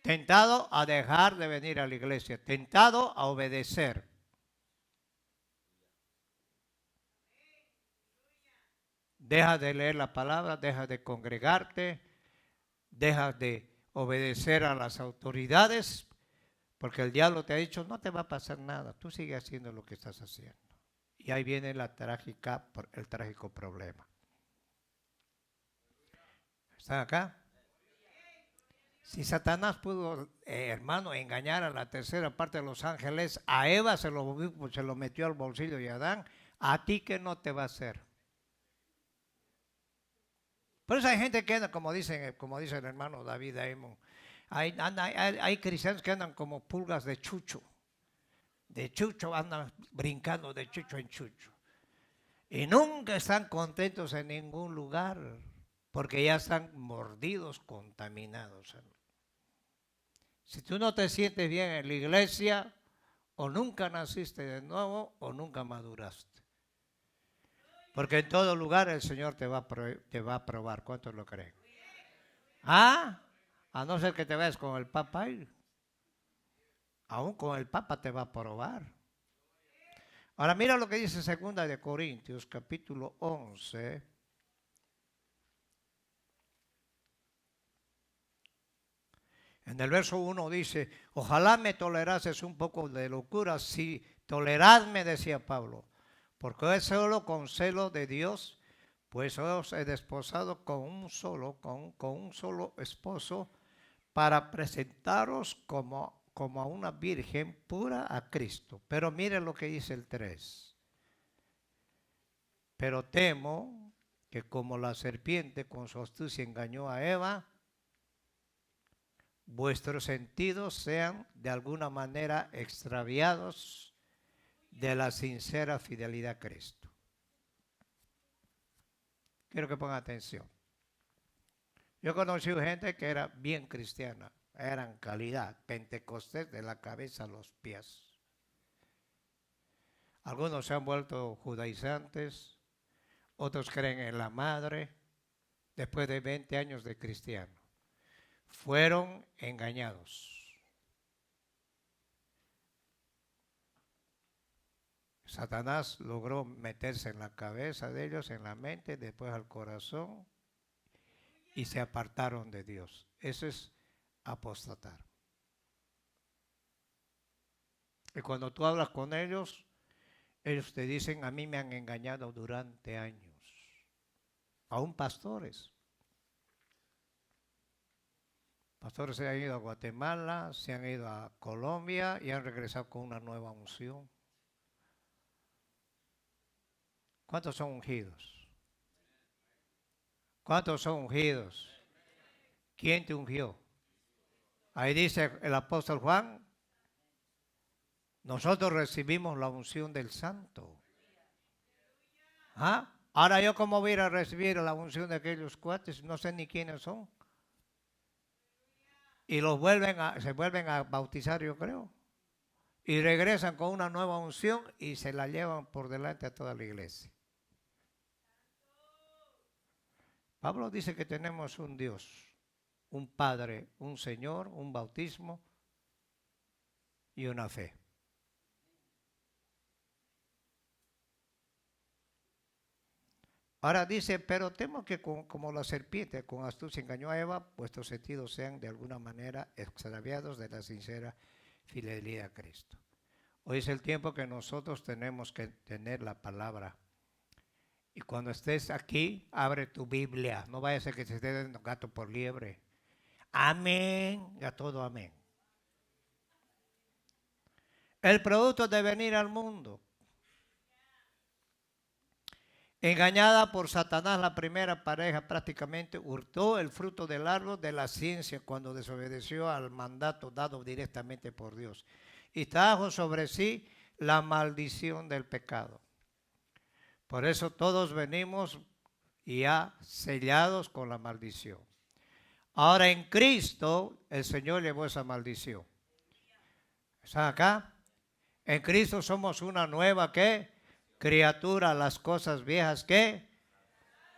Tentado a dejar de venir a la iglesia. Tentado a obedecer. Deja de leer la palabra, deja de congregarte, deja de obedecer a las autoridades, porque el diablo te ha dicho, no te va a pasar nada, tú sigues haciendo lo que estás haciendo. Y ahí viene el trágico problema. ¿Están acá? Si Satanás pudo, hermano, engañar a la tercera parte de los ángeles, a Eva se lo metió al bolsillo y a Adán, ¿a ti qué no te va a hacer? Por eso hay gente que anda, como dice el hermano David Aymon, hay cristianos que andan como pulgas de chucho. De chucho andan brincando de chucho en chucho. Y nunca están contentos en ningún lugar, porque ya están mordidos, contaminados. Si tú no te sientes bien en la iglesia, o nunca naciste de nuevo, o nunca maduraste. Porque en todo lugar el Señor te va a probar. ¿Cuántos lo creen? ¿Ah? A no ser que te vayas con el Papa. Aún con el Papa te va a probar. Ahora mira lo que dice 2 de Corintios, capítulo 11. En el verso 1 dice, ojalá me tolerases un poco de locura. Si toleradme, decía Pablo, porque es solo con celo de Dios, pues os he desposado con un solo esposo, para presentaros como a una virgen pura a Cristo. Pero mire lo que dice el 3. Pero temo que como la serpiente con su astucia engañó a Eva, vuestros sentidos sean de alguna manera extraviados de la sincera fidelidad a Cristo. Quiero que pongan atención. Yo conocí gente que era bien cristiana, eran calidad, pentecostés de la cabeza a los pies. Algunos se han vuelto judaizantes, otros creen en la madre, después de 20 años de cristiano. Fueron engañados. Satanás logró meterse en la cabeza de ellos, en la mente, después al corazón, y se apartaron de Dios. Eso es apostatar. Y cuando tú hablas con ellos te dicen, a mí me han engañado durante años. Aún pastores. Pastores se han ido a Guatemala, se han ido a Colombia y han regresado con una nueva unción. ¿Cuántos son ungidos? ¿Cuántos son ungidos? ¿Quién te ungió? Ahí dice el apóstol Juan, nosotros recibimos la unción del Santo. ¿Ah? Ahora yo cómo voy a ir a recibir la unción de aquellos cuates, no sé ni quiénes son. Y se vuelven a bautizar, yo creo. Y regresan con una nueva unción y se la llevan por delante a toda la iglesia. Pablo dice que tenemos un Dios, un Padre, un Señor, un bautismo y una fe. Ahora dice, pero temo que como la serpiente con astucia engañó a Eva, vuestros sentidos sean de alguna manera extraviados de la sincera fidelidad a Cristo. Hoy es el tiempo que nosotros tenemos que tener la palabra. Y cuando estés aquí, abre tu Biblia. No vaya a ser que se esté dando gato por liebre. Amén. Y a todo amén. El producto de venir al mundo. Engañada por Satanás, la primera pareja prácticamente hurtó el fruto del árbol de la ciencia cuando desobedeció al mandato dado directamente por Dios y trajo sobre sí la maldición del pecado. Por eso todos venimos ya sellados con la maldición. Ahora en Cristo el Señor llevó esa maldición. ¿Están acá? En Cristo somos una nueva ¿qué? Criatura, las cosas viejas que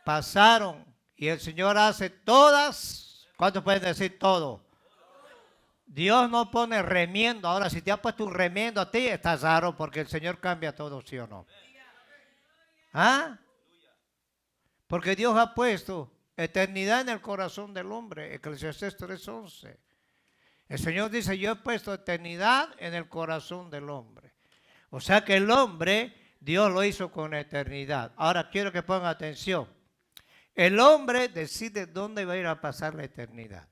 pasaron y el Señor hace todas. ¿Cuántos pueden decir todo? Dios no pone remiendo. Ahora, si te ha puesto un remiendo a ti, estás raro porque el Señor cambia todo, ¿sí o no? ¿Ah? Porque Dios ha puesto eternidad en el corazón del hombre. Eclesiastés 3:11. El Señor dice, yo he puesto eternidad en el corazón del hombre. O sea que el hombre, Dios lo hizo con eternidad. Ahora quiero que pongan atención. El hombre decide dónde va a ir a pasar la eternidad.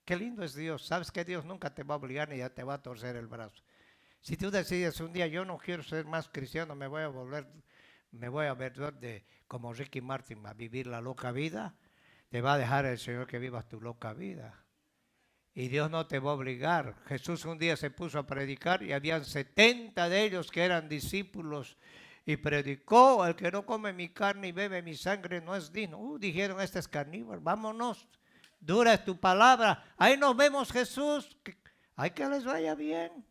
Qué lindo es Dios. Sabes que Dios nunca te va a obligar ni ya te va a torcer el brazo. Si tú decides un día, yo no quiero ser más cristiano, me voy a ver como Ricky Martin, a vivir la loca vida, te va a dejar el Señor que vivas tu loca vida. Y Dios no te va a obligar. Jesús un día se puso a predicar y habían 70 de ellos que eran discípulos y predicó, el que no come mi carne y bebe mi sangre no es digno. Dijeron, este es carnívoro, vámonos, dura es tu palabra. Ahí nos vemos, Jesús, hay que les vaya bien.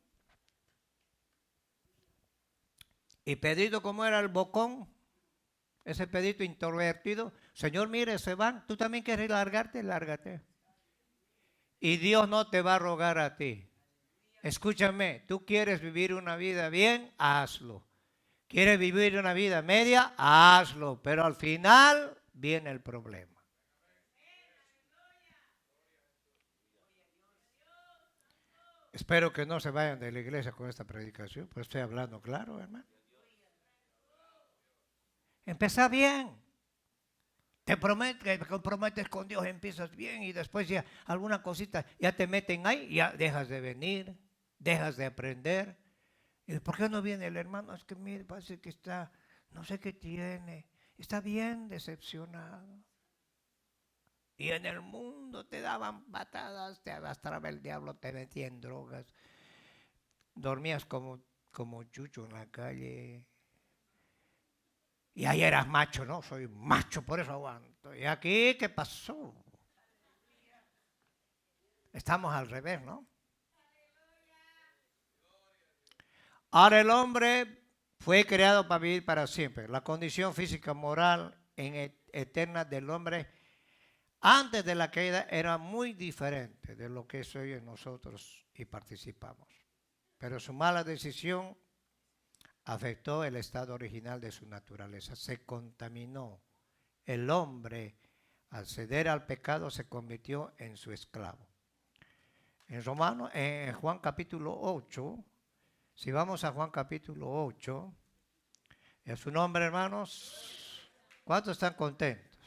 Y Pedrito, como era el bocón, ese Pedrito introvertido, Señor, mire, se van, tú también quieres largarte, lárgate. Y Dios no te va a rogar a ti. Escúchame, tú quieres vivir una vida bien, hazlo. ¿Quieres vivir una vida media? Hazlo. Pero al final viene el problema. Espero que no se vayan de la iglesia con esta predicación, pues estoy hablando claro, hermano. Empieza bien. Te comprometes con Dios, empiezas bien y después ya alguna cosita ya te meten ahí, ya dejas de venir, dejas de aprender. ¿Y por qué no viene el hermano? Es que mire, parece que está, no sé qué tiene, está bien decepcionado. Y en el mundo te daban patadas, te arrastraba el diablo, te metía en drogas, dormías como chucho en la calle. Y ahí eras macho, ¿no? Soy macho, por eso aguanto. ¿Y aquí qué pasó? Estamos al revés, ¿no? Ahora el hombre fue creado para vivir para siempre. La condición física, moral, eterna del hombre antes de la caída era muy diferente de lo que es hoy en nosotros y participamos. Pero su mala decisión afectó el estado original de su naturaleza. Se contaminó. El hombre, al ceder al pecado, se convirtió en su esclavo. En Juan capítulo 8, si vamos a Juan capítulo 8, ¿es su nombre, hermanos? ¿Cuántos están contentos?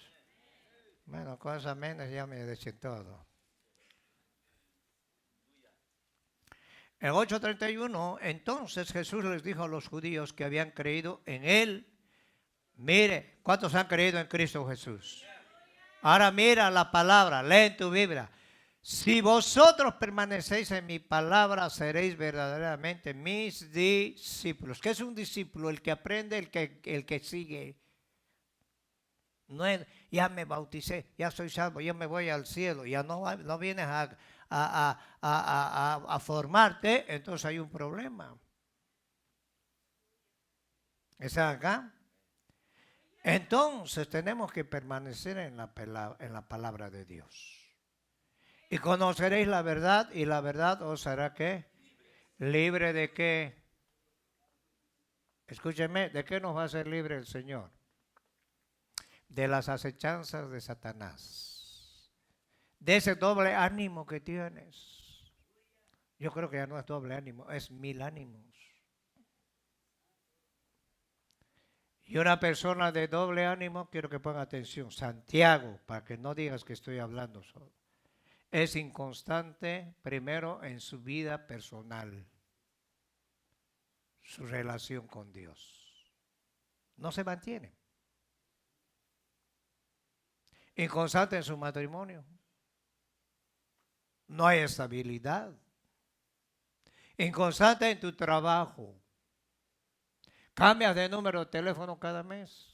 Bueno, con esas menos ya me decían todo. En 8:31, entonces Jesús les dijo a los judíos que habían creído en Él. Mire, ¿cuántos han creído en Cristo Jesús? Ahora mira la palabra, lee en tu Biblia. Si vosotros permanecéis en mi palabra, seréis verdaderamente mis discípulos. ¿Qué es un discípulo? El que aprende, el que sigue. No es, ya me bauticé, ya soy salvo, ya me voy al cielo, ya no vienes a formarte, entonces hay un problema. ¿Está acá? Entonces tenemos que permanecer en la palabra de Dios. Y conoceréis la verdad y la verdad os hará ¿qué? ¿Libre de qué? Escúcheme, ¿de qué nos va a hacer libre el Señor? de las acechanzas de Satanás, de ese doble ánimo que tienes. Yo creo que ya no es doble ánimo, es 1000 ánimos. Y una persona de doble ánimo, quiero que ponga atención, Santiago, para que no digas que estoy hablando solo, es inconstante primero en su vida personal, su relación con Dios. No se mantiene. Inconstante en su matrimonio. No hay estabilidad. Inconstante en tu trabajo. Cambias de número de teléfono cada mes.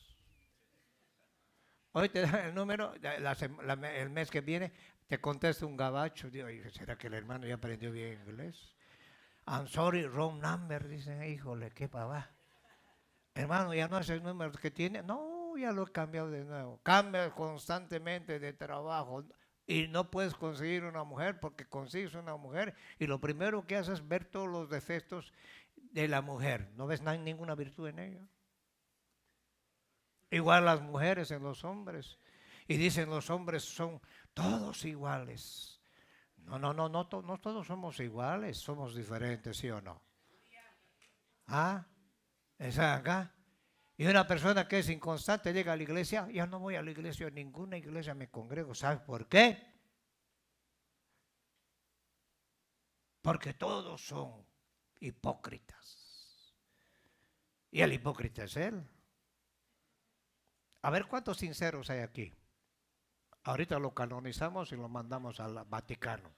Hoy te dan el número, el mes que viene te contesta un gabacho. Digo, ¿será que el hermano ya aprendió bien inglés? I'm sorry, wrong number. Dicen, híjole, qué pavá. Hermano, ya no es el número que tiene. No, ya lo he cambiado de nuevo. Cambia constantemente de trabajo. Y no puedes conseguir una mujer porque consigues una mujer y lo primero que haces es ver todos los defectos de la mujer. No ves ninguna virtud en ella. Igual las mujeres en los hombres. Y dicen los hombres son todos iguales. No todos somos iguales, somos diferentes, ¿sí o no? ¿Ah? Esa acá. Y una persona que es inconstante llega a la iglesia, ya no voy a la iglesia, ninguna iglesia me congrego. ¿Sabes por qué? Porque todos son hipócritas. Y el hipócrita es él. A ver cuántos sinceros hay aquí. Ahorita lo canonizamos y lo mandamos al Vaticano.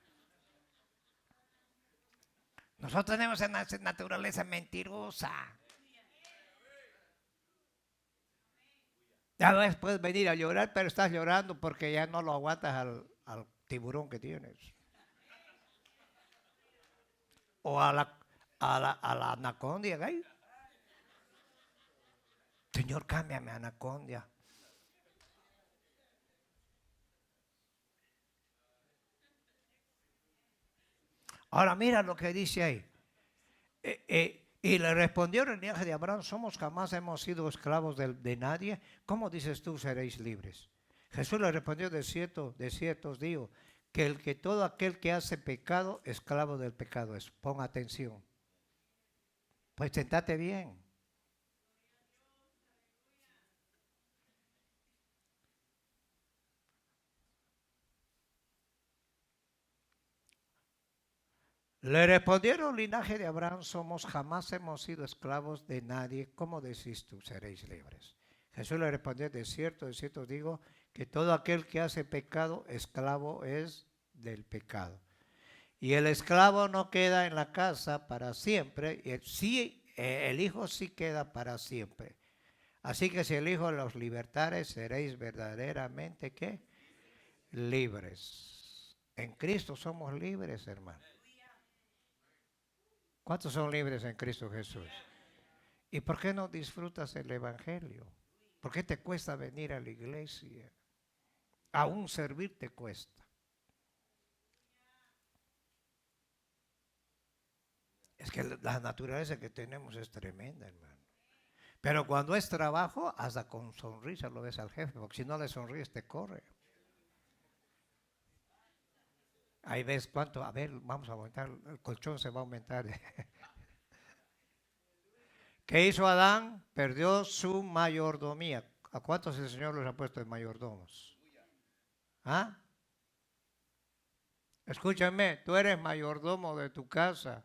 Nosotros tenemos una naturaleza mentirosa. Ya ves, puedes venir a llorar, pero estás llorando porque ya no lo aguantas al tiburón que tienes. O a la anaconda. ¿Eh? Señor, cámbiame anaconda. Ahora mira lo que dice ahí. Y le respondió el linaje de Abraham, jamás hemos sido esclavos de nadie. ¿Cómo dices tú seréis libres? Jesús le respondió, de cierto os digo, que todo aquel que hace pecado, esclavo del pecado es. Pon atención. Pues sentate bien. Le respondieron, linaje de Abraham jamás hemos sido esclavos de nadie. ¿Cómo decís tú seréis libres? Jesús le respondió, de cierto os digo, que todo aquel que hace pecado, esclavo es del pecado. Y el esclavo no queda en la casa para siempre, el hijo sí queda para siempre. Así que si el hijo los libertare, seréis verdaderamente, ¿qué? Libres. En Cristo somos libres, hermano. ¿Cuántos son libres en Cristo Jesús? ¿Y por qué no disfrutas el Evangelio? ¿Por qué te cuesta venir a la iglesia? Aún servir te cuesta. Es que la naturaleza que tenemos es tremenda, hermano. Pero cuando es trabajo, hasta con sonrisa lo ves al jefe, porque si no le sonríes te corre. Ahí ves cuánto, a ver, vamos a aumentar, el colchón se va a aumentar. ¿Qué hizo Adán? Perdió su mayordomía. ¿A cuántos el Señor los ha puesto de mayordomos? ¿Ah? Escúchame, tú eres mayordomo de tu casa.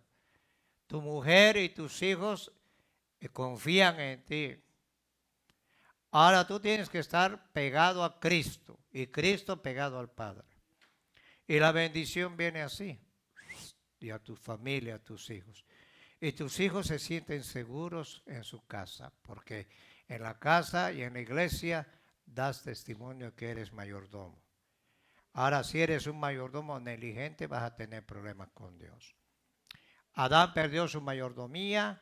Tu mujer y tus hijos confían en ti. Ahora tú tienes que estar pegado a Cristo y Cristo pegado al Padre. Y la bendición viene así. Y a tu familia, a tus hijos. Y tus hijos se sienten seguros en su casa, porque en la casa y en la iglesia das testimonio que eres mayordomo. Ahora, si eres un mayordomo negligente, vas a tener problemas con Dios. Adán perdió su mayordomía,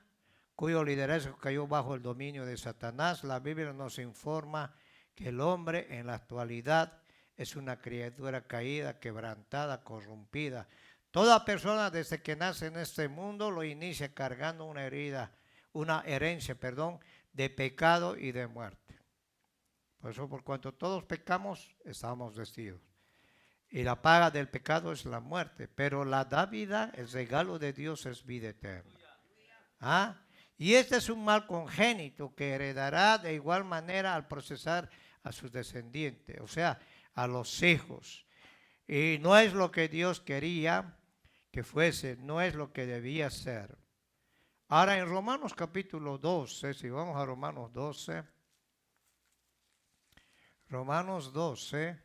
cuyo liderazgo cayó bajo el dominio de Satanás. La Biblia nos informa que el hombre en la actualidad es una criatura caída, quebrantada, corrompida. Toda persona desde que nace en este mundo lo inicia cargando una herencia de pecado y de muerte. Por eso, por cuanto todos pecamos, estamos vestidos. Y la paga del pecado es la muerte, pero la dávida, el regalo de Dios es vida eterna. ¿Ah? Y este es un mal congénito que heredará de igual manera al procesar a sus descendientes, o sea, a los hijos. Y no es lo que Dios quería que fuese, no es lo que debía ser. Ahora en Romanos capítulo 12, si vamos a Romanos 12, Romanos 12,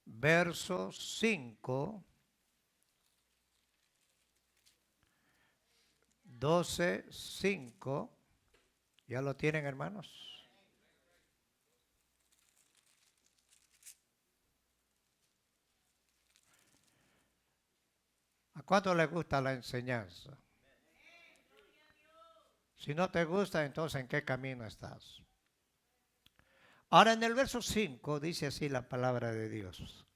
verso 5, 12, 5, ¿ya lo tienen, hermanos? ¿A cuánto le gusta la enseñanza? Si no te gusta, entonces ¿en qué camino estás? Ahora en el verso 5 dice así la palabra de Dios.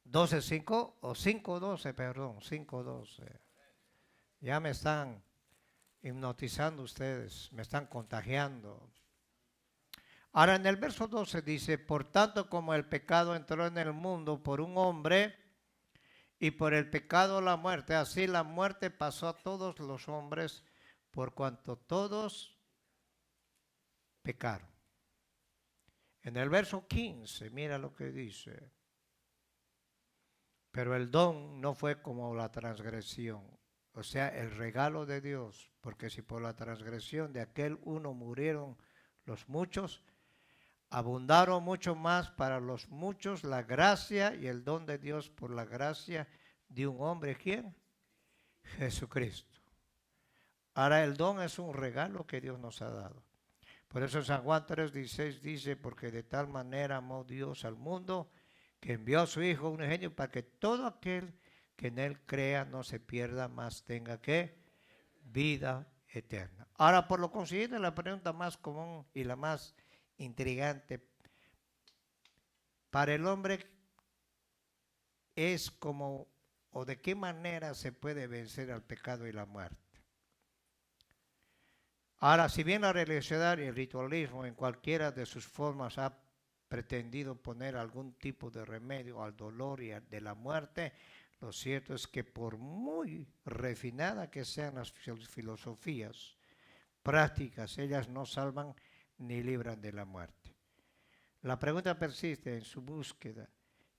12:5 o 5:12, perdón, 5:12. Ya me están hipnotizando ustedes, me están contagiando. Ahora en el verso 12 dice, por tanto como el pecado entró en el mundo por un hombre y por el pecado la muerte, así la muerte pasó a todos los hombres por cuanto todos pecaron. En el verso 15, mira lo que dice. Pero el don no fue como la transgresión, o sea, el regalo de Dios, porque si por la transgresión de aquel uno murieron los muchos, abundaron mucho más para los muchos la gracia y el don de Dios por la gracia de un hombre, ¿quién? Jesucristo. Ahora el don es un regalo que Dios nos ha dado. Por eso San Juan 3:16 dice, porque de tal manera amó Dios al mundo, que envió a su Hijo unigénito para que todo aquel que en Él crea no se pierda, más tenga que vida eterna. Ahora, por lo consiguiente, la pregunta más común y la más intrigante para el hombre es cómo o de qué manera se puede vencer al pecado y la muerte. Ahora, si bien la religiosidad y el ritualismo en cualquiera de sus formas ha pretendido poner algún tipo de remedio al dolor y de la muerte, lo cierto es que por muy refinadas que sean las filosofías prácticas, ellas no salvan ni libran de la muerte. La pregunta persiste en su búsqueda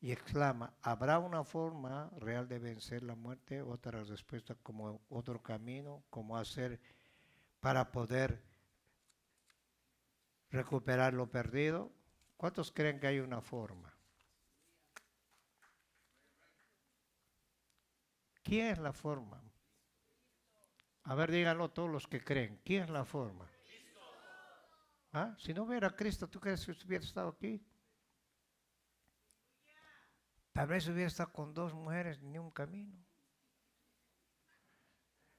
y exclama, ¿habrá una forma real de vencer la muerte? Otra respuesta como otro camino, como hacer para poder recuperar lo perdido. ¿Cuántos creen que hay una forma? ¿Quién es la forma? A ver, díganlo todos los que creen. ¿Quién es la forma? ¿Ah? Si no hubiera Cristo, ¿tú crees que hubiera estado aquí? Tal vez hubiera estado con 2 mujeres ni un camino.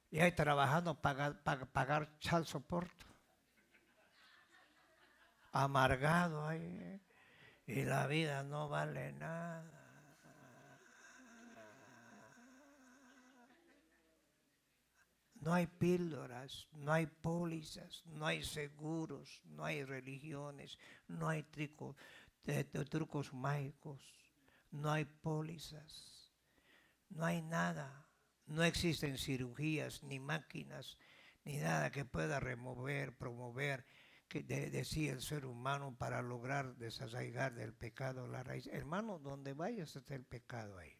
Y ahí trabajando para pagar child support. Amargado ahí. Y la vida no vale nada. No hay píldoras, no hay pólizas, no hay seguros, no hay religiones, no hay trucos mágicos, no hay pólizas, no hay nada. No existen cirugías, ni máquinas, ni nada que pueda remover, promover de sí el ser humano para lograr desarraigar del pecado la raíz. Hermano, donde vayas está el pecado ahí.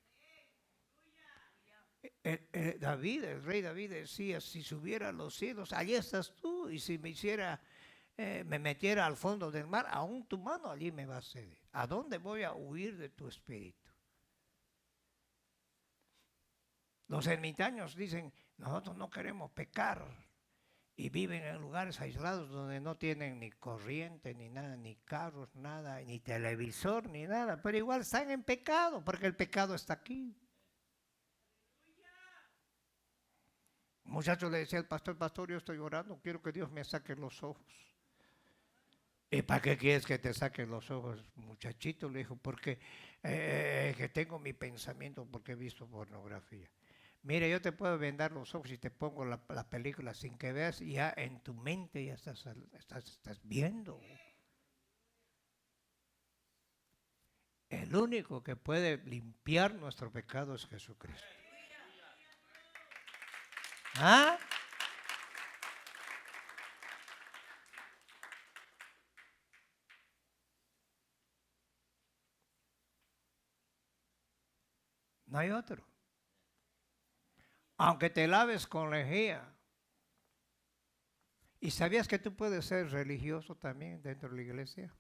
David, el rey David decía, si subiera a los cielos, allí estás tú, y si me metiera al fondo del mar, aún tu mano allí me va a ceder. ¿A dónde voy a huir de tu espíritu? Los ermitaños dicen, nosotros no queremos pecar, y viven en lugares aislados donde no tienen ni corriente, ni nada, ni carros, nada, ni televisor, ni nada, pero igual están en pecado, porque el pecado está aquí. Un muchacho le decía al pastor, yo estoy orando, quiero que Dios me saque los ojos. ¿Y para qué quieres que te saquen los ojos, muchachito? Le dijo, porque que tengo mi pensamiento, porque he visto pornografía. Mire, yo te puedo vendar los ojos y te pongo la película sin que veas y ya en tu mente ya estás viendo. El único que puede limpiar nuestro pecado es Jesucristo. ¿Ah? No hay otro. Aunque te laves con lejía. ¿Y sabías que tú puedes ser religioso también dentro de la iglesia?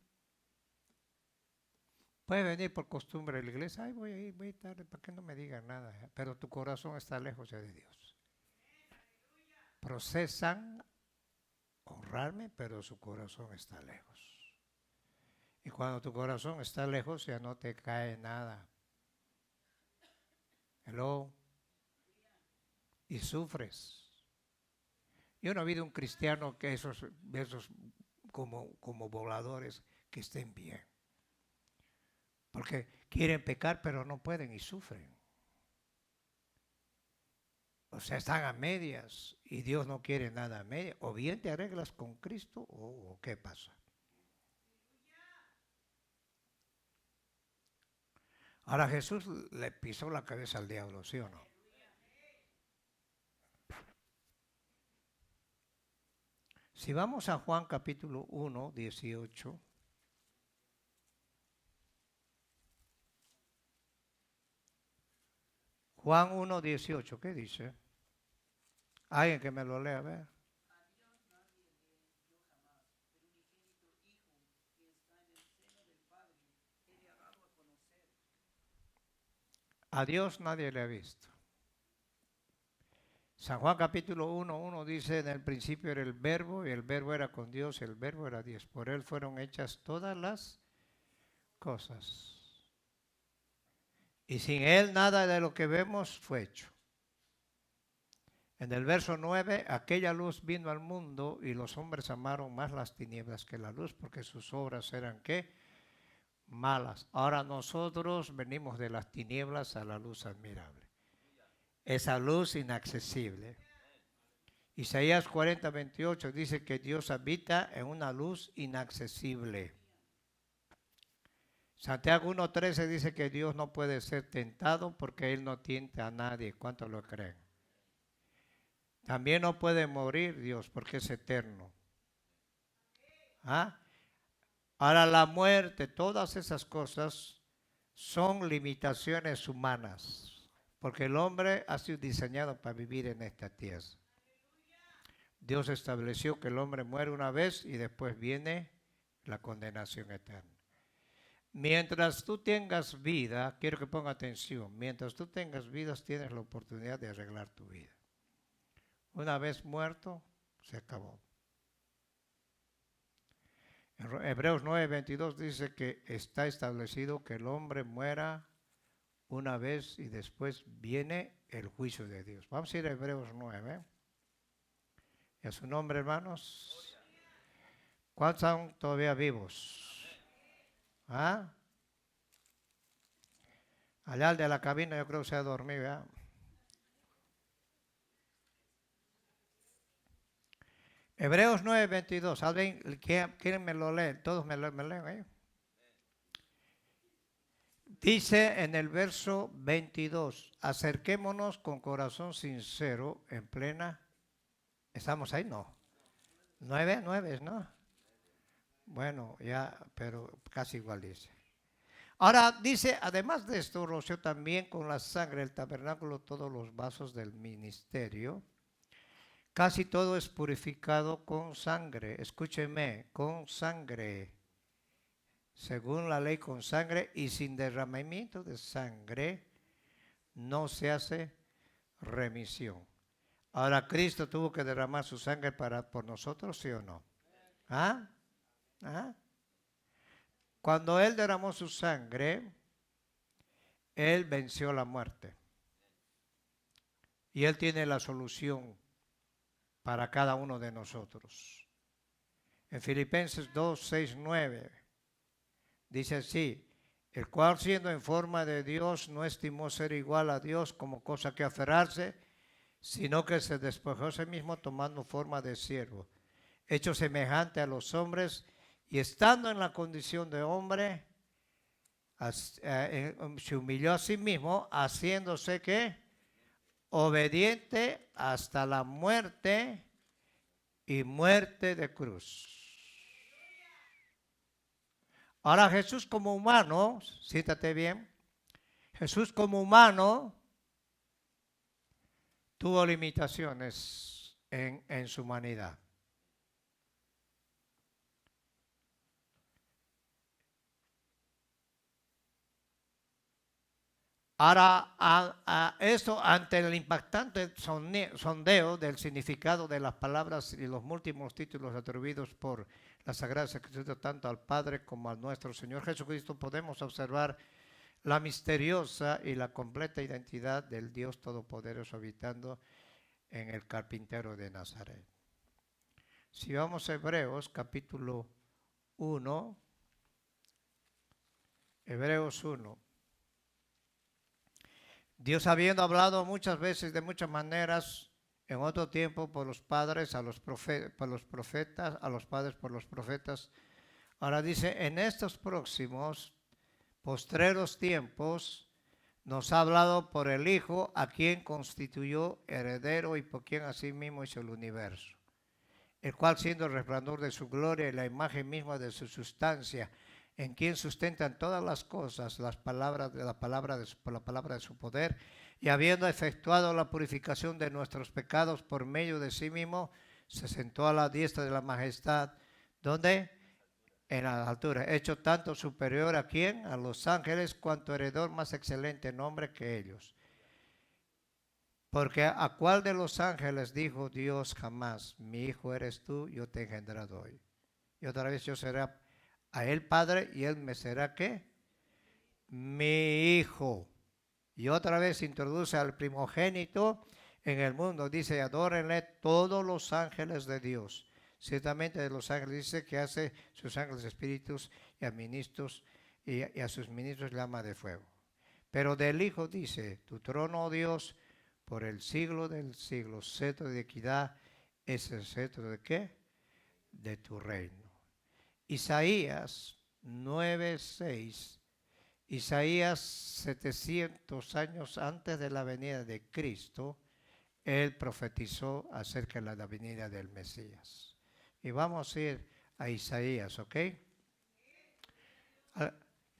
Puedes venir por costumbre a la iglesia. Ay, voy a ir, voy tarde, para que no me digan nada. Pero tu corazón está lejos ya de Dios. Procesan honrarme, pero su corazón está lejos. Y cuando tu corazón está lejos, ya no te cae nada. Hello. Y sufres. Yo no he habido un cristiano que esos como voladores que estén bien. Porque quieren pecar, pero no pueden y sufren. O sea, están a medias y Dios no quiere nada a medias. O bien te arreglas con Cristo o ¿qué pasa? Ahora Jesús le pisó la cabeza al diablo, ¿sí o no? Si vamos a Juan capítulo 1, 18. Juan 1, 18, ¿qué dice? Alguien que me lo lea, a ver. A Dios nadie le ha visto. San Juan capítulo 1, 1 dice, en el principio era el verbo y el verbo era con Dios y el verbo era Dios. Por él fueron hechas todas las cosas. Y sin él nada de lo que vemos fue hecho. En el verso 9, aquella luz vino al mundo y los hombres amaron más las tinieblas que la luz porque sus obras eran ¿qué? Malas. Ahora nosotros venimos de las tinieblas a la luz admirable. Esa luz inaccesible. Isaías 40, 28 dice que Dios habita en una luz inaccesible. Santiago 1:13 dice que Dios no puede ser tentado porque Él no tienta a nadie. ¿Cuántos lo creen? También no puede morir Dios porque es eterno. ¿Ah? Ahora la muerte, todas esas cosas son limitaciones humanas, porque el hombre ha sido diseñado para vivir en esta tierra. Dios estableció que el hombre muere una vez y después viene la condenación eterna. Mientras tú tengas vida, quiero que ponga atención, mientras tú tengas vida tienes la oportunidad de arreglar tu vida. Una vez muerto, se acabó. En Hebreos 9:22 dice que está establecido que el hombre muera una vez y después viene el juicio de Dios. Vamos a ir a Hebreos 9. ¿Y a su nombre, hermanos? ¿Cuántos son todavía vivos? ¿Ah? Allá el de la cabina yo creo que se ha dormido, ¿verdad? Hebreos 9:22. ¿Alguien quieren me lo leen? Todos me leen ahí. Dice en el verso 22, acerquémonos con corazón sincero en plena. ¿Estamos ahí? No. 9, ¿no? Bueno, ya, pero casi igual dice. Ahora dice, además de esto, roció también con la sangre del tabernáculo todos los vasos del ministerio. Casi todo es purificado con sangre. Escúcheme, con sangre. Según la ley, con sangre y sin derramamiento de sangre no se hace remisión. Ahora, ¿Cristo tuvo que derramar su sangre por nosotros, sí o no? ¿Ah? ¿Ah? Cuando Él derramó su sangre, Él venció la muerte. Y Él tiene la solución para cada uno de nosotros. En Filipenses 2, 6, 9 dice así, el cual siendo en forma de Dios no estimó ser igual a Dios como cosa que aferrarse, sino que se despojó a sí mismo tomando forma de siervo, hecho semejante a los hombres, y estando en la condición de hombre, se humilló a sí mismo, haciéndose que obediente hasta la muerte y muerte de cruz. Ahora Jesús como humano, cítate bien, Jesús como humano tuvo limitaciones en su humanidad. Ahora, esto ante el impactante sondeo del significado de las palabras y los múltiples títulos atribuidos por la Sagrada Escritura tanto al Padre como a nuestro Señor Jesucristo, podemos observar la misteriosa y la completa identidad del Dios Todopoderoso habitando en el carpintero de Nazaret. Si vamos a Hebreos capítulo 1, Hebreos 1. Dios habiendo hablado muchas veces de muchas maneras en otro tiempo por los padres, por los profetas, a los padres por los profetas. Ahora dice, en estos próximos, postreros tiempos, nos ha hablado por el Hijo, a quien constituyó heredero y por quien asimismo hizo el universo, el cual siendo el resplandor de su gloria y la imagen misma de su sustancia, en quien sustentan todas las cosas por la palabra de su poder, y habiendo efectuado la purificación de nuestros pecados por medio de sí mismo, se sentó a la diestra de la majestad, donde en las alturas, hecho tanto superior a quien, a los ángeles, cuanto heredor más excelente nombre que ellos. Porque a cuál de los ángeles dijo Dios jamás, mi hijo eres tú, yo te he engendrado hoy. Y otra vez yo seré a él padre y él me será ¿qué? Mi hijo. Y otra vez introduce al primogénito en el mundo. Dice, adórenle todos los ángeles de Dios. Ciertamente de los ángeles dice que hace sus ángeles espíritus y a ministros y a sus ministros llama de fuego. Pero del Hijo dice, tu trono, oh Dios, por el siglo del siglo, cetro de equidad es el cetro de ¿qué? De tu reino. Isaías 9:6. Isaías 700 años antes de la venida de Cristo, él profetizó acerca de la venida del Mesías. Y vamos a ir a Isaías, ¿ok?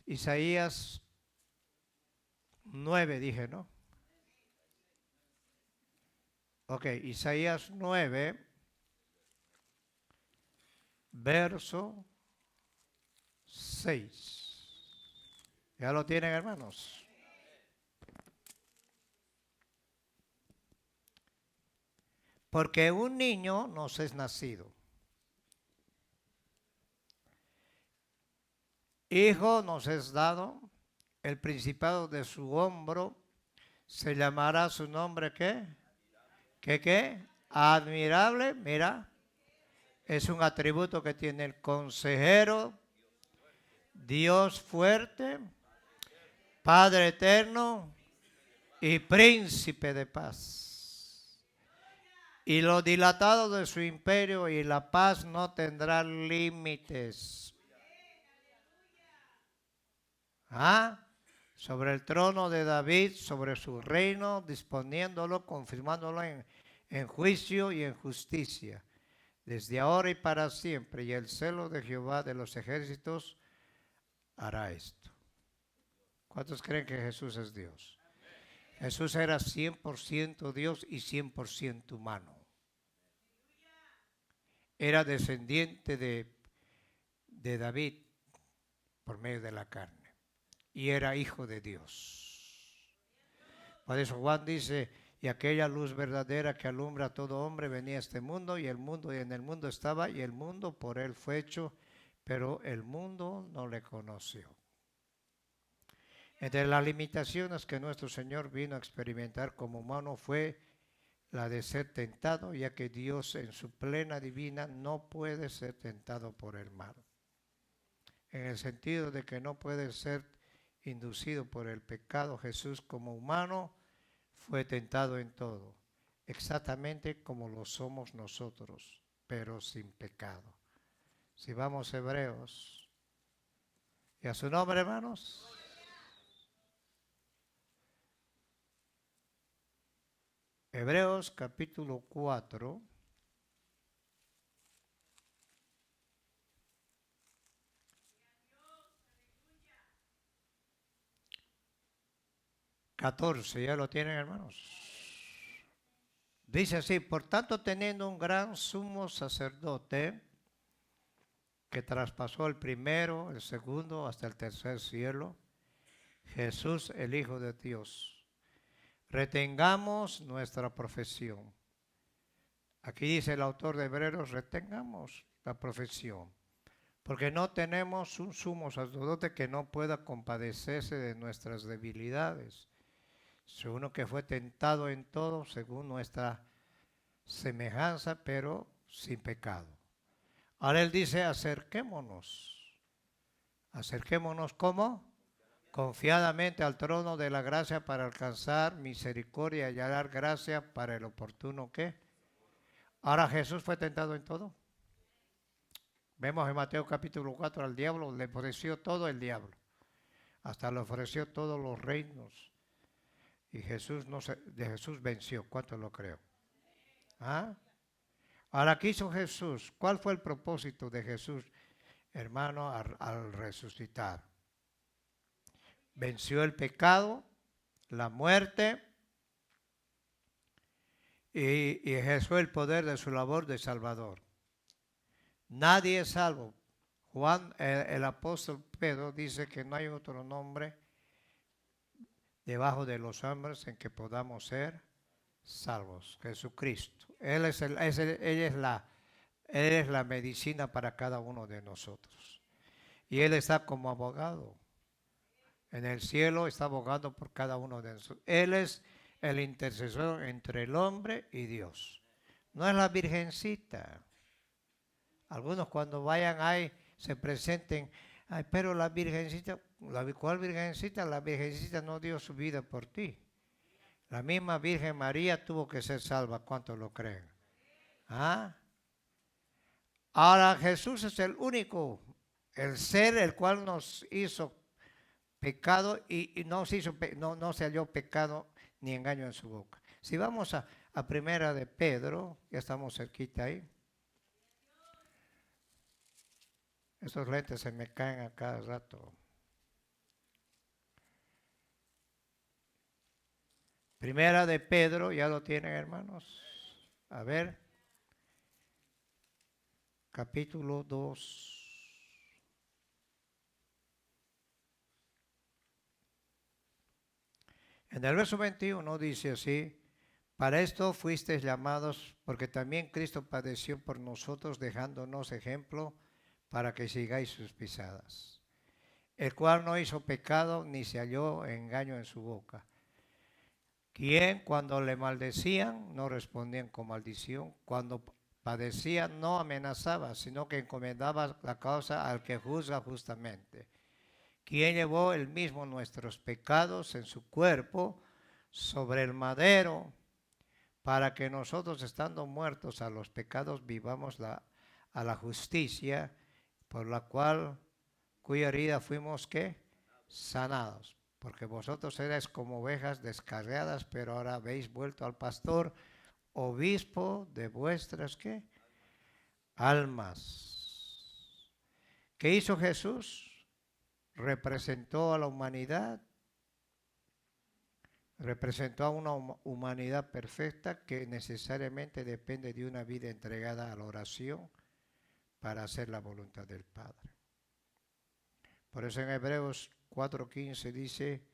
Isaías 9 dije, ¿no? Ok, Isaías 9, verso 6. ¿Ya lo tienen, hermanos? Porque un niño nos es nacido, hijo nos es dado, el principado de su hombro, se llamará su nombre ¿qué? ¿Qué? Admirable, mira, es un atributo que tiene el consejero, Dios fuerte, Padre eterno y príncipe de paz. Y lo dilatado de su imperio y la paz no tendrán límites. Sobre el trono de David, sobre su reino, disponiéndolo, confirmándolo en juicio y en justicia, desde ahora y para siempre. Y el celo de Jehová de los ejércitos hará esto. ¿Cuántos creen que Jesús es Dios? Jesús era 100% Dios y 100% humano. Era descendiente de David por medio de la carne y era hijo de Dios. Por eso Juan dice, y aquella luz verdadera que alumbra a todo hombre venía a este mundo y en el mundo estaba y el mundo por él fue hecho, pero el mundo no le conoció. Entre las limitaciones que nuestro Señor vino a experimentar como humano fue la de ser tentado, ya que Dios en su plena divina no puede ser tentado por el mal. En el sentido de que no puede ser inducido por el pecado, Jesús como humano fue tentado en todo, exactamente como lo somos nosotros, pero sin pecado. Si vamos a Hebreos, ¿y a su nombre, hermanos? Hebreos capítulo 4. 14, ¿ya lo tienen, hermanos? Dice así: por tanto, teniendo un gran sumo sacerdote que traspasó el primero, el segundo, hasta el tercer cielo, Jesús, el Hijo de Dios, retengamos nuestra profesión. Aquí dice el autor de Hebreos: retengamos la profesión, porque no tenemos un sumo sacerdote que no pueda compadecerse de nuestras debilidades, sino uno que fue tentado en todo según nuestra semejanza, pero sin pecado. Ahora él dice: acerquémonos. Acerquémonos, ¿cómo? Confiadamente al trono de la gracia para alcanzar misericordia y hallar gracia para el oportuno ¿qué? Ahora Jesús fue tentado en todo. Vemos en Mateo capítulo 4 al diablo, le ofreció todo el diablo. Hasta le ofreció todos los reinos. Y Jesús de Jesús venció. ¿Cuánto lo creo? ¿Ah? Ahora, ¿qué hizo Jesús? ¿Cuál fue el propósito de Jesús, hermano, al resucitar? Venció el pecado, la muerte y ejerció el poder de su labor de Salvador. Nadie es salvo. Juan, el apóstol Pedro, dice que no hay otro nombre debajo de los hombres en que podamos ser salvos. Jesucristo. Él es la medicina para cada uno de nosotros. Y Él está como abogado. En el cielo está abogando por cada uno de nosotros. Él es el intercesor entre el hombre y Dios. No es la virgencita. Algunos cuando vayan ahí se presenten: ay, pero la virgencita, ¿cuál virgencita? La virgencita no dio su vida por ti. La misma Virgen María tuvo que ser salva. ¿Cuántos lo creen? ¿Ah? Ahora Jesús es el único, el ser el cual nos hizo pecado y no se halló pecado ni engaño en su boca. Si vamos a primera de Pedro, ya estamos cerquita ahí. Esos lentes se me caen a cada rato. Primera de Pedro, ¿ya lo tienen, hermanos? A ver. Capítulo 2. En el verso 21 dice así: para esto fuisteis llamados, porque también Cristo padeció por nosotros, dejándonos ejemplo para que sigáis sus pisadas, el cual no hizo pecado ni se halló engaño en su boca, quien cuando le maldecían no respondían con maldición, cuando padecía no amenazaba, sino que encomendaba la causa al que juzga justamente, quien llevó él mismo nuestros pecados en su cuerpo sobre el madero, para que nosotros, estando muertos a los pecados, vivamos a la justicia, por la cuya herida fuimos ¿qué? Sanados. Porque vosotros erais como ovejas descarriadas, pero ahora habéis vuelto al pastor, obispo de vuestras ¿qué? Almas. ¿Qué hizo Jesús? Representó a la humanidad, representó a una humanidad perfecta que necesariamente depende de una vida entregada a la oración para hacer la voluntad del Padre. Por eso en Hebreos 4:15 dice: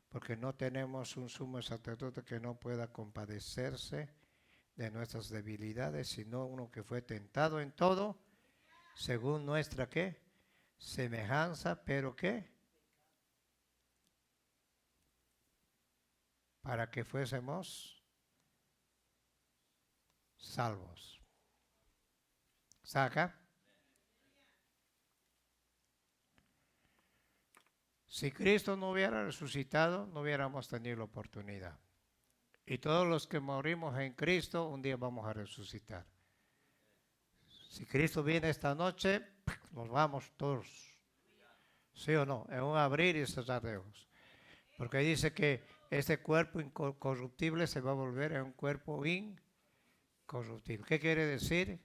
porque no tenemos un sumo sacerdote que no pueda compadecerse de nuestras debilidades, sino uno que fue tentado en todo, según nuestra ¿qué? Semejanza, pero ¿qué? Para que fuésemos salvos. ¿Saca? Si Cristo no hubiera resucitado, no hubiéramos tenido la oportunidad. Y todos los que morimos en Cristo, un día vamos a resucitar. Si Cristo viene esta noche, nos vamos todos. ¿Sí o no? En un abrir y cerrar de ojos. Porque dice que este cuerpo incorruptible se va a volver en un cuerpo incorruptible. ¿Qué quiere decir?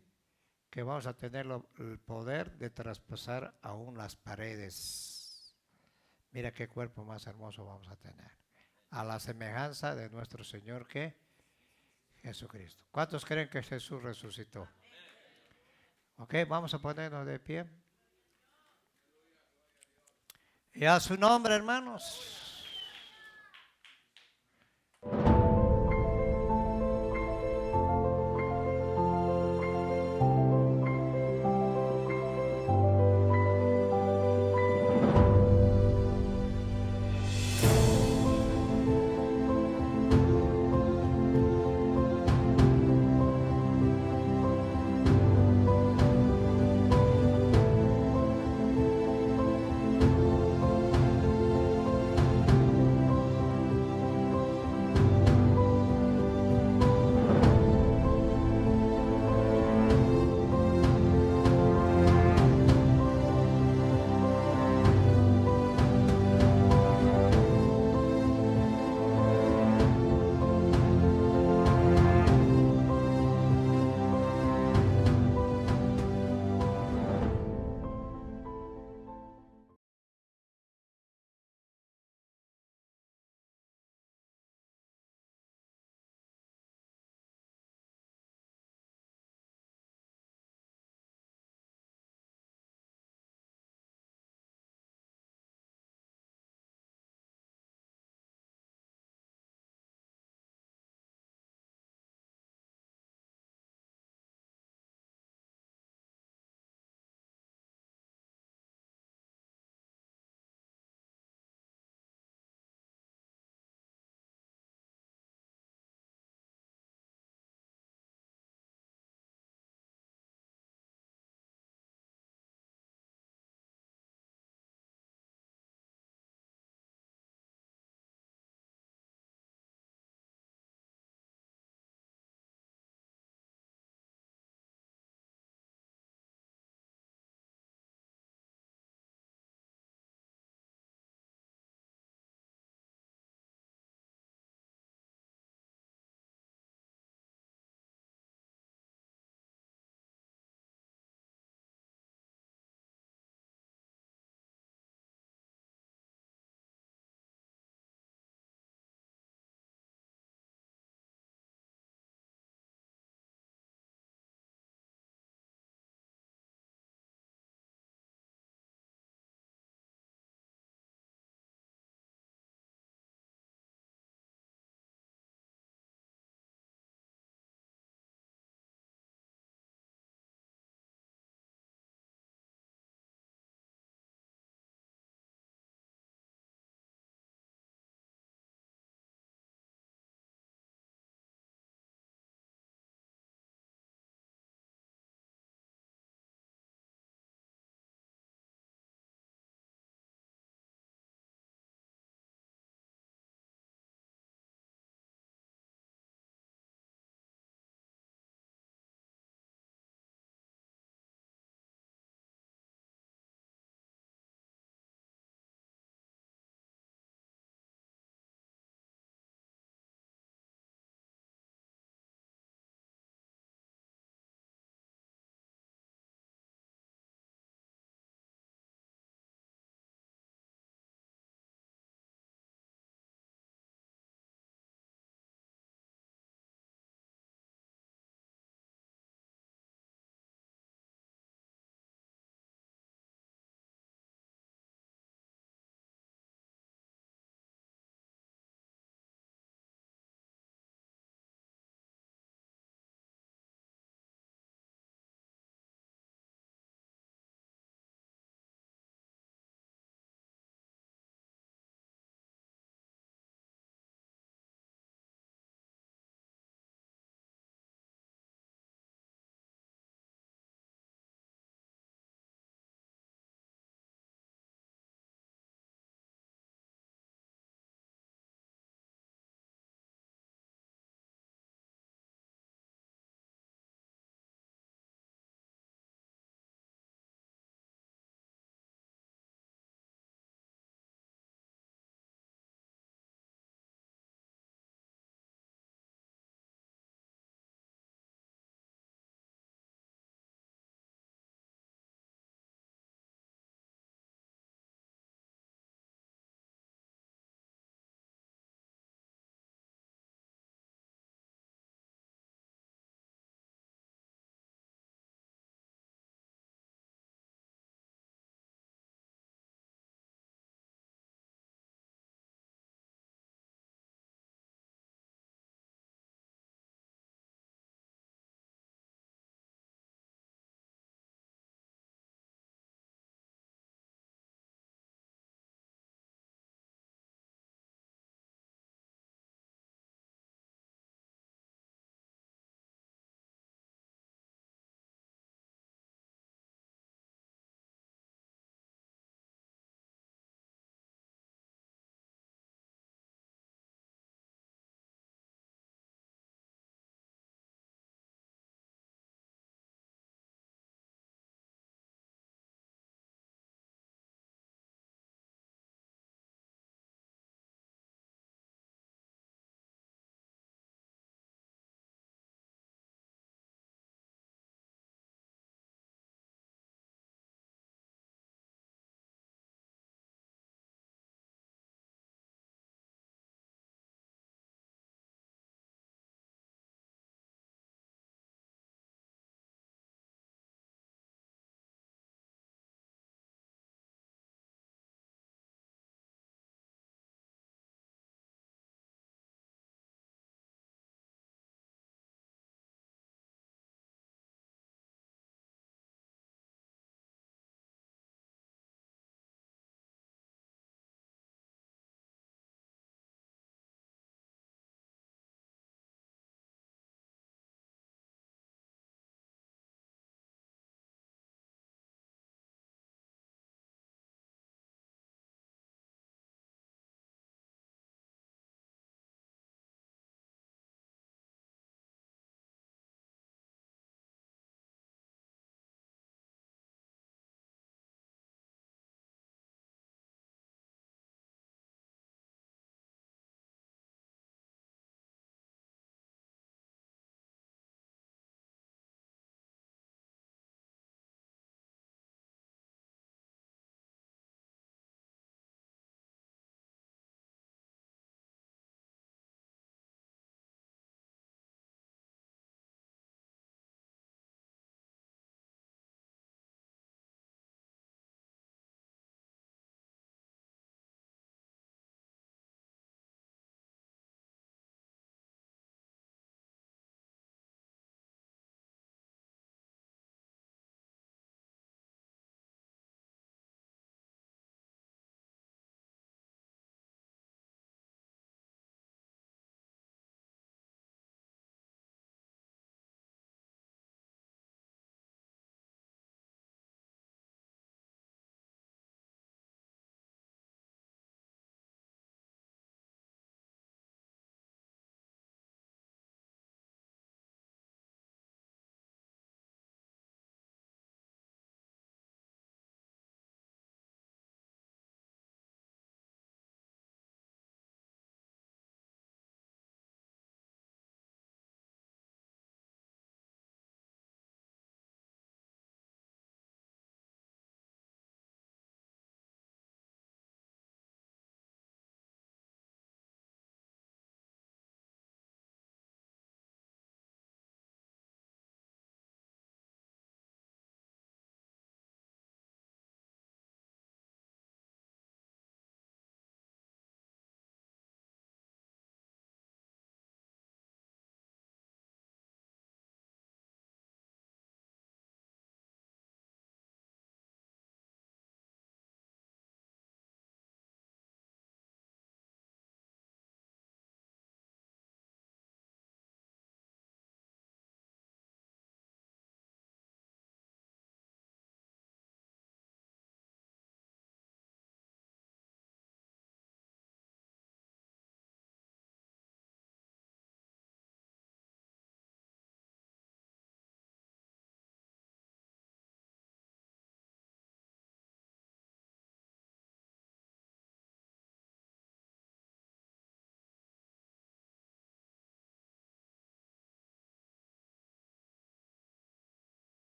Que vamos a tener el poder de traspasar aún las paredes. Mira qué cuerpo más hermoso vamos a tener. A la semejanza de nuestro Señor que Jesucristo. ¿Cuántos creen que Jesús resucitó? Ok, vamos a ponernos de pie. Y a su nombre, hermanos.